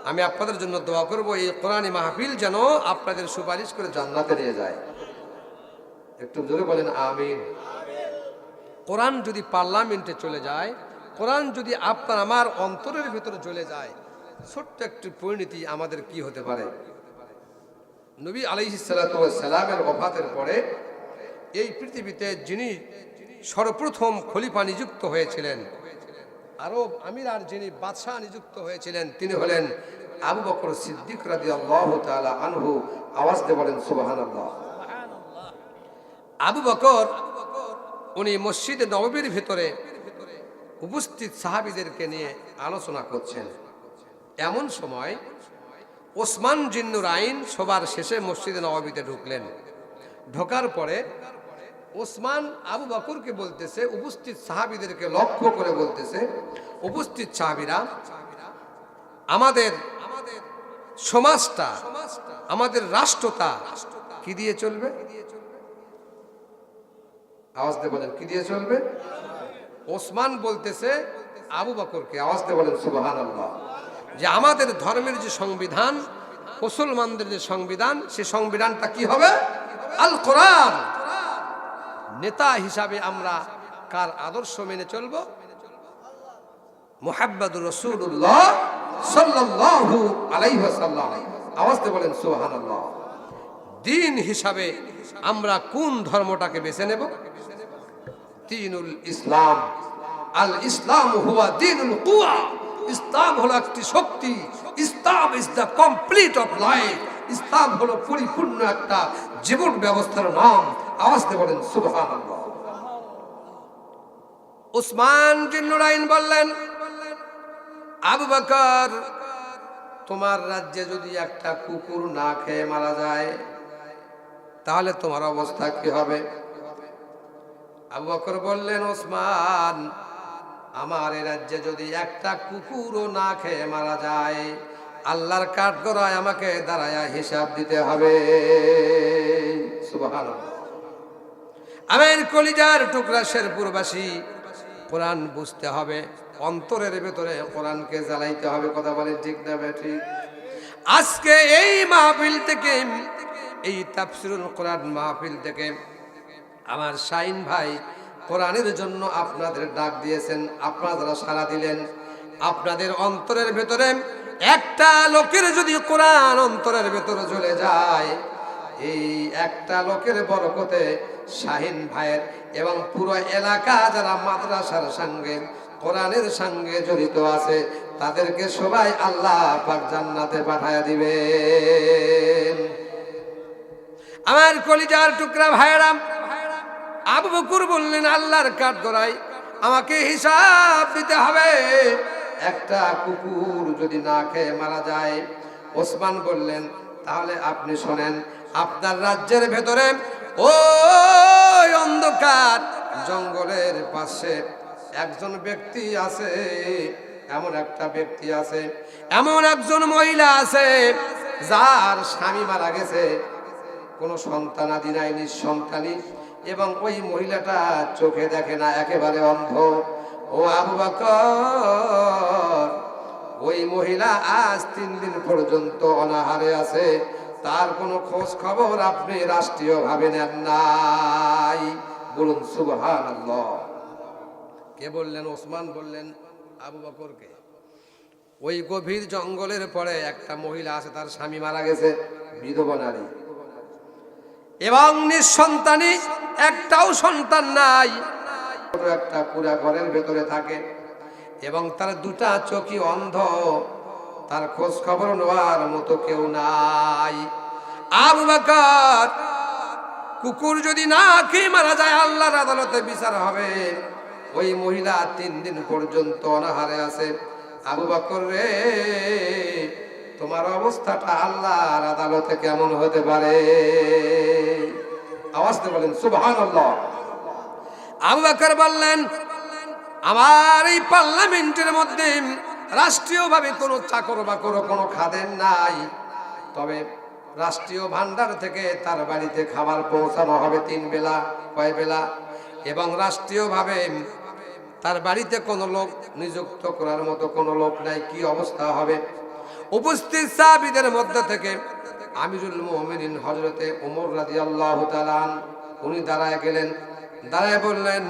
আমি আপনাদের জন্য দোয়া করব, এই কোরআনী মাহফিল যেন আপনাদের সুপারিশ করে জান্নাতে নিয়ে যায়। একটু জোরে বলেন আমিন। কোরআন যদি পার্লামেন্টে চলে যায়, কোরআন যদি আপনার আমার অন্তরের ভিতরে চলে যায়, ছোট্ট একটি পরিণতি আমাদের কি হতে পারে? নবী আলাইহিস সালাতু ওয়াস সালামের ওফাতের পরে এই পৃথিবীতে যিনি সর্বপ্রথম খলিফা নিযুক্ত হয়েছিলেন, আরব আমির আর যিনি বাদশাহ নিযুক্ত হয়েছিলেন, তিনি হলেন আবু বকর সিদ্দিক রাদিয়াল্লাহু তাআলা আনহু। আওয়াজ দিয়ে বলেন সুবহানাল্লাহ। আবু বকর উনি মসজিদে নববীর ভিতরে উপস্থিত সাহাবীদেরকে নিয়ে আলোচনা করছেন। এমন সময় ওসমান জিন্নুরাইন সবার শেষে মসজিদে নববীতে ঢুকলেন। ঢোকার পরে ওসমান আবু বকরকে বলতেছে, উপস্থিত সাহাবীদেরকে লক্ষ্য করে বলতেছে, উপস্থিত সাহাবীরা, আমাদের সমাজটা, আমাদের রাষ্ট্রটা কি দিয়ে চলবে? আওয়াজ দিয়ে বলেন, কি দিয়ে চলবে? ওসমান বলতেছে আবু বকরকে, আওয়াজ দিয়ে বলেন সুবহানাল্লাহ, যে আমাদের ধর্মের যে সংবিধান, মুসলমানদের যে সংবিধান, সে সংবিধানটা কি হবে? আল কোরআন। নেতা হিসাবে আমরা কার আদর্শ মেনে চলব? মুহাম্মদুর রাসূলুল্লাহ সাল্লাল্লাহু আলাইহি ওয়াসাল্লাম। আওয়াজ দিয়ে বলেন সুবহানাল্লাহ। দিন হিসাবে আমরা কোন ধর্মটাকে বেছে নেব? দ্বীনুল ইসলাম। আল ইসলাম হুয়া দ্বীনুল কুওয়া। ইসলাম হলো একটি শক্তি। Islam is the complete of life. ইসলাম হলো পরিপূর্ণ একটা জীবন ব্যবস্থার নাম। আওয়াজ দিয়ে বলেন সুবহানাল্লাহ। উসমান জিন্নুরাইন বললেন, আবু বকর, তোমার রাজ্যে যদি একটা কুকুর না খেয়ে মারা যায়, তাহলে তোমার অবস্থা কি হবে? আবু বকর বললেন, ওসমান, আমার এই রাজ্যে যদি একটা কুকুরও না খেয়ে মারা যায়, আল্লাহর কাঠগড়ায় আমাকে দাঁড়ায়া হিসাব দিতে হবে। সুবহানাল্লাহ। আমের কলিজার টুকরা শেরপুরবাসী, কোরআন বুঝতে হবে, অন্তরের ভেতরে কোরআনকে জ্বালাইতে হবে, কথা বলে ঠিক না ঠিক? আজকে এই মাহফিল থেকে, এই তাফসীরুল কোরআন মাহফিল থেকে আমার শাইন ভাই কোরআনের জন্য আপনাদের ডাক দিয়েছেন, আপনারা সাড়া দিলেন। আপনাদের অন্তরের ভেতরে একটা লোকের যদি কোরআন অন্তরের ভেতরে চলে যায়, এই একটা লোকের বরকতে শাহিন ভাইয়ের এবং পুরো এলাকা যারা মাদ্রাসার সঙ্গে কোরআনের সঙ্গে জড়িত আছে তাদেরকে সবাই আল্লাহ পাক জান্নাতে পাঠায় দিবেন। আমার কলিজার টুকরা ভাইরা, আবু বকর বললেন, আল্লাহর কাঠগড়ায় আমাকে হিসাব দিতে হবে। একটা কুকুর যদি না খেয়ে মারা যায়। ওসমান বললেন, তাহলে আপনি শোনেন, আপনার রাজ্যের ভেতরে ওই অন্ধকার জঙ্গলের পাশে একজন ব্যক্তি আছে, এমন একটা ব্যক্তি আছে, এমন একজন মহিলা আছে যার স্বামী মারা গেছে, কোনো সন্তানাদি নাই, নিঃসন্তানী, এবং ওই মহিলাটা চোখে দেখে না, একেবারে অন্ধ। ও আবু বকর, ওই মহিলা আজ 3 দিন পর্যন্ত অনাহারে আছে, তার কোনো খোঁজ খবর আপনি রাষ্ট্রীয় ভাবে নেন নাই। বলুন সুবহানাল্লাহ। কে বললেন? ওসমান বললেন আবু বকরকে। ওই গভীর জঙ্গলের পরে একটা মহিলা আছে, তার স্বামী মারা গেছে, বিধবা নারী এবং নিঃসন্তানী, একটাও সন্তান নাই, একটা পুরা ঘরের ভেতরে থাকে এবং তার 2টা চোখই অন্ধ, তার খোঁজ খবর নেওয়ার মতো কেউ নাই। আবু বকর, কুকুর যদি না খেয়ে মারা যায় আল্লাহর আদালতে বিচার হবে। ওই মহিলা 3 দিন পর্যন্ত অনাহারে আছে। আবু বকর রে, তোমার অবস্থাটা আল্লাহর আদালতে কেমন হতে পারে? আওয়াজ দিয়ে বলেন সুবহানাল্লাহ। আবু বকর বললেন, আমার এই পার্লামেন্টের মধ্যে রাষ্ট্রীয়ভাবে কোনো চাকর বাকর, কোনো খাদেম নাই, তবে রাষ্ট্রীয় ভান্ডার থেকে তার বাড়িতে খাবার পৌঁছানো হবে 3 বেলা। কয় বেলা? এবং রাষ্ট্রীয়ভাবে তার বাড়িতে কোনো লোক নিযুক্ত করার মতো কোনো লোক নাই। কি অবস্থা হবে? উপস্থিত সাহাবীদের মধ্যে থেকে আমিরুল মুমিনিন হযরতে ওমর রাদিয়াল্লাহু তাআলা উনি দাঁড়ায় গেলেন, দাঁড়ায় বললেন,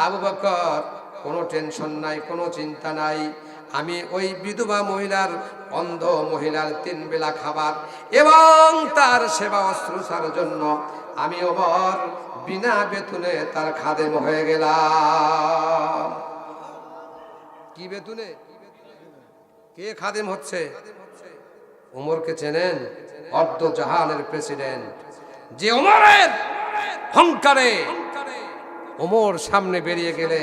আবু বকর, কোনো টেনশন নাই, কোনো চিন্তা নাই, আমি ওই বিধবা মহিলার, অন্ধ মহিলার 3 বেলা খাবার এবং তার সেবা শুশ্রূষার জন্য আমি ওমর বিনা বেতনে তার খাদেম হয়ে গেলাম। কি বেতনে? কে খাদেম হচ্ছে? ওমরকে চেনেন? অর্ধ জাহানের প্রেসিডেন্ট, যে ওমরের অহংকারে ওমর সামনে বেরিয়ে গেলে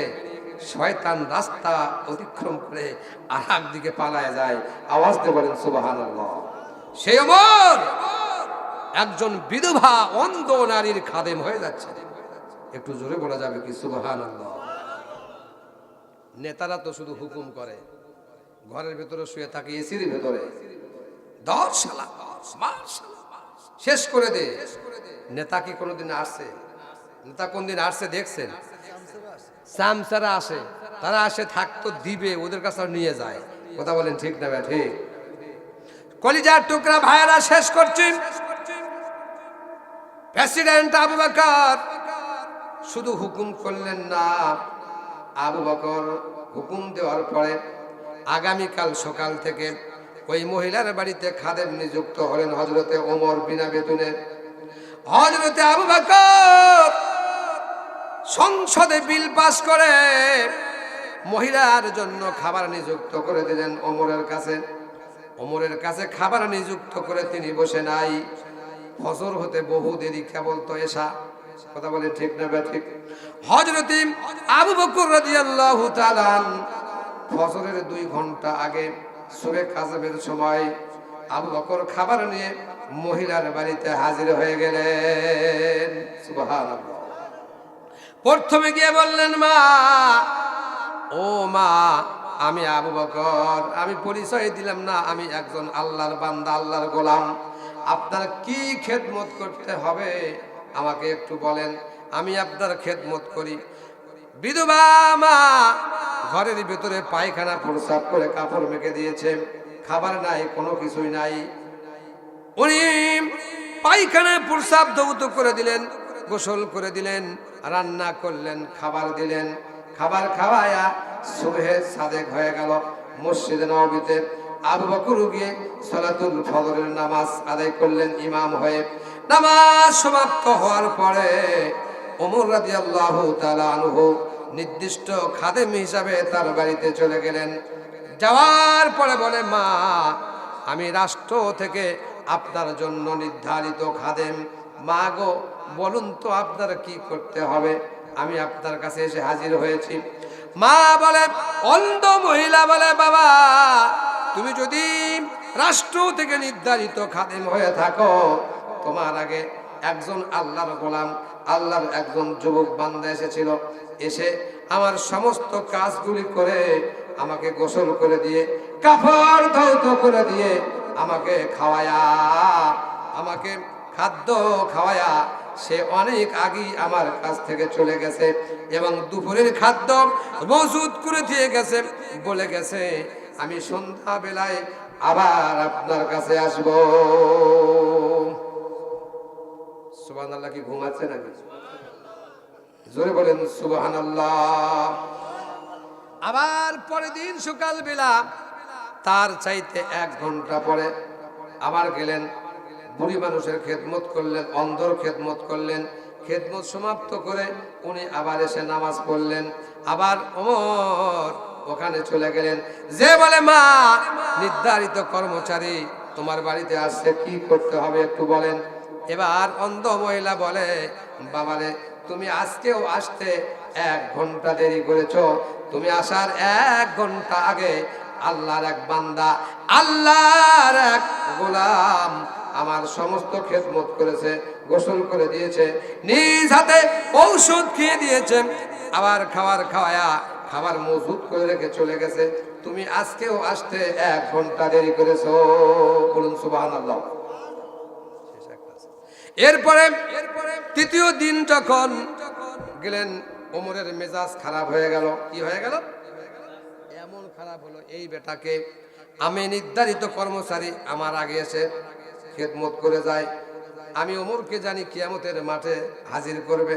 শয়তান রাস্তা অতিক্রম করে আরেক দিকে পালায় যায়। আওয়াজ দিয়ে বলেন সুবহানাল্লাহ। সেই ওমর একজন বিধবা অন্ধ নারীর খাদেম হয়ে যাচ্ছে। একটু জোরে বলা যাবে কি সুবহানাল্লাহ? নেতারা তো শুধু হুকুম করে, ঘরের ভেতরে শুয়ে থাকে, এসির ভেতরে, 10 শালা শেষ করে দে। নেতা কি কোনোদিন আসছে? নেতা কোনদিন আসছে দেখছেন? সামসারা আসে, তারা আসে থাকতো দিবে, ওদের কাছে নিয়ে যায়। কথা বলেন ঠিক না ভাই? ঠিক। কলিজার টুকরা ভাইয়েরা, শেষ করছি। প্রেসিডেন্ট আবু বকর শুধু হুকুম করলেন না, আবু বকর হুকুম দেওয়ার পরে আগামীকাল সকাল থেকে ওই মহিলার বাড়িতে খাদেম নিযুক্ত হলেন হযরতে ওমর বিনা বেতনে। হযরতে আবু বকর সংসদে বিল পাস করে মহিলার জন্য খাবার নিযুক্ত করে দিলেন ওমরের কাছে। ওমরের কাছে খাবার নিযুক্ত করে তিনি বসে নাই। ফজর হতে বহু দেরি, কেবল তো এশা। কথা বলে ঠিক না ঠিক? হযরতে আবু বকর রাদিয়াল্লাহু তাআলা ফজরের 2 ঘন্টা আগে সুবহে কাজমের সময় আবু বকর খাবার নিয়ে মহিলার বাড়িতে হাজির হয়ে গেলেন। সুবহানাল্লাহ। প্রথমে গিয়ে বললেন, মা, ও মা, আমি আবু বকর, আমি পরিচয় দিলাম না, আমি একজন আল্লাহর বান্দা, আল্লাহর গোলাম। আপনার কি খেদমত করতে হবে আমাকে একটু বলেন, আমি আপনার খেদমত করি। বিধবা মা ঘরের ভিতরে পায়খানা প্রস্রাব করে কাপড় মেখে দিয়েছে, খাবার নাই, কোনো কিছুই নাই। উনি পায়খানা প্রস্রাব ধৌত করে দিলেন, গোসল করে দিলেন, রান্না করলেন, খাবার দিলেন। খাবার খাওয়ায়া সুবহে সাদেক হয়ে গেল। মসজিদে নববীতে আবু বকর গিয়ে সালাতুল ফজরের নামাজ আদায় করলেন ইমাম হয়ে। নামাজ সমাপ্ত হওয়ার পরে ওমর রাদিয়াল্লাহু তাআলা আনহু নির্দিষ্ট খাদেম হিসাবে তার বাড়িতে চলে গেলেন। যাওয়ার পরে বলে, মা, আমি রাষ্ট্র থেকে আপনার জন্য নির্ধারিত খাদেম। মা গো, বলুন তো আপনার কি করতে হবে, আমি আপনার কাছে এসে হাজির হয়েছি। মা বলে, অন্ধ মহিলা বলে, বাবা, তুমি যদি রাষ্ট্র থেকে নির্ধারিত খাদেম হয়ে থাকো, তোমার আগে একজন আল্লাহর গোলাম, আল্লাহর একজন যুবক বান্দা এসেছিল, এসে আমার সমস্ত কাজগুলি করে আমাকে গোসল করে দিয়ে কাফন ধৌত করে দিয়ে আমাকে খাওয়ায়া, আমাকে খাদ্য খাওয়ায়া সে অনেক আগেই আমার কাছ থেকে চলে গেছে এবং দুপুরের খাদ্য মজুদ করে দিয়ে গেছে, বলে গেছে আমি সন্ধ্যা বেলায় আবার আপনার কাছে আসবো। সুবহানাল্লাহ। কি ঘুমাচ্ছে নাকি? জোরে বলেন সুবহানাল্লাহ। আবার পরের দিন সকালবেলা তার চাইতে 1 ঘন্টা পরে আবার গেলেন, বুড়ি মানুষের খেদমত করলেন, অন্ধর খেদমত করলেন। খেদমত সমাপ্ত করে উনি আবার এসে নামাজ পড়লেন। আবার ওমর ওখানে চলে গেলেন, যে বলে, মা, নির্ধারিত কর্মচারী তোমার বাড়িতে আসছে, কি করতে হবে একটু বলেন। এবার অন্ধ মহিলা বলে, বাবারে, তুমি আজকেও আসতে 1 ঘন্টা দেরি করেছো। তুমি আসার 1 ঘন্টা আগে আল্লাহর এক বান্দা, আল্লাহর এক গোলাম আমার সমস্ত খেদমত করেছে, গোসল করে দিয়েছে, নিজ হাতে ঔষধ খেয়ে দিয়েছে, আবার খাওয়ায়া খাবার মজুদ করে রেখে চলে গেছে। তুমি আজকেও আসতে 1 ঘন্টা দেরি করেছো। বলুন সুবহানাল্লাহ। এরপরে তৃতীয় দিন যখন গেলেন, ওমরের মেজাজ খারাপ হয়ে গেল। কি হয়ে গেল? এমন খারাপ হলো, এই বেটাকে আমি নির্ধারিত কর্মচারী আমার আগে এসে খেদমত করে যায়, আমি ওমরকে জানি কিয়ামতের মাঠে হাজির করবে।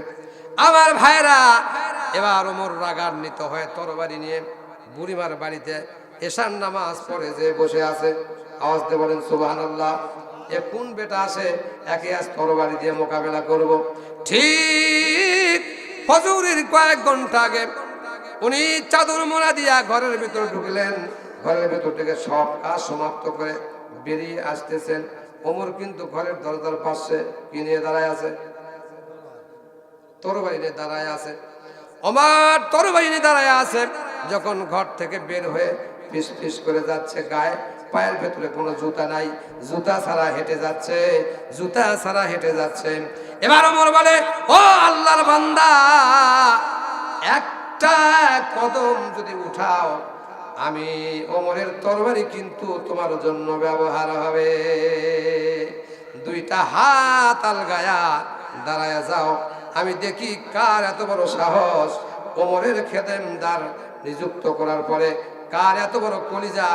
আমার ভাইরা, এবার ওমর রাগান্বিত হয়ে তরবারি নিয়ে বুড়িমার বাড়িতে এশার নামাজ পড়ে যে বসে আছে। আওয়াজ দিয়ে বলেন সুবহানাল্লাহ। এ কোন বেটা আসে, একে আজ তরবারি দিয়ে মোকাবেলা করব। ঠিক ফজরের কয়েক ঘন্টা আগে উনি চাদর মোড়া দিয়া ঘরের ভিতর ঢুকলেন। ঘরের ভিতর থেকে সব কাজ সমাপ্ত করে বেরিয়ে আসতেছেন। ওমর কিন্তু ঘরের দরজার পাশে কি নিয়ে দাঁড়ায় আছে? তরবারি নিয়ে দাঁড়ায় আছে। ওমর তরবারি নিয়ে দাঁড়ায় আছে। যখন ঘর থেকে বের হয়ে ফিস ফিস করে যাচ্ছে, গায়ে পায়ের ভেতরে কোনো জুতা নাই, জুতা ছাড়া হেঁটে যাচ্ছে, জুতা ছাড়া হেঁটে যাচ্ছে। এবার ওমর বলে, ও আল্লাহর বান্দা, একটা কদম যদি উঠাও, আমি ওমরের তরবারি কিন্তু তোমার জন্য ব্যবহার হবে। 2টা হাত আলগায়া দাঁড়ায়া যাও, আমি দেখি কার এত বড় সাহস। ওমরের খেদেমদার নিযুক্ত করার পরে কার এত বড় কলিজা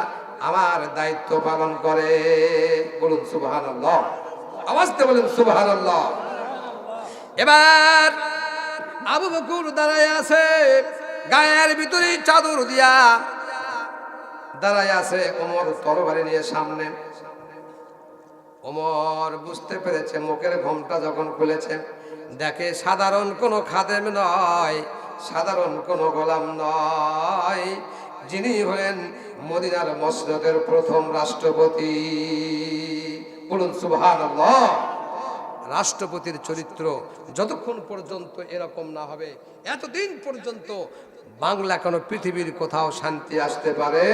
আমার দায়িত্ব পালন করে। বলুন সুবহানাল্লাহ। আওয়াজ দিয়ে বলুন সুবহানাল্লাহ। এবার আবু বকর দাঁড়ায় আছে, গায়ের ভিতরে চাদর দিয়া দাঁড়ায় আছে। ওমর তরবারি নিয়ে সামনে। ওমর বুঝতে পেরেছে, মুখের ঘোমটা যখন খুলেছে, দেখে সাধারণ কোনো খাদেম নয়, সাধারণ কোনো গোলাম নয়, যিনি হলেন মদিনার মসজিদের প্রথম রাষ্ট্রপতি। বলুন সুবহানাল্লাহ। রাষ্ট্রপতির চরিত্র যতক্ষণ পর্যন্ত এরকম না হবে, এতদিন পর্যন্ত বাংলা কোনো পৃথিবীর কোথাও শান্তি আসতে পারে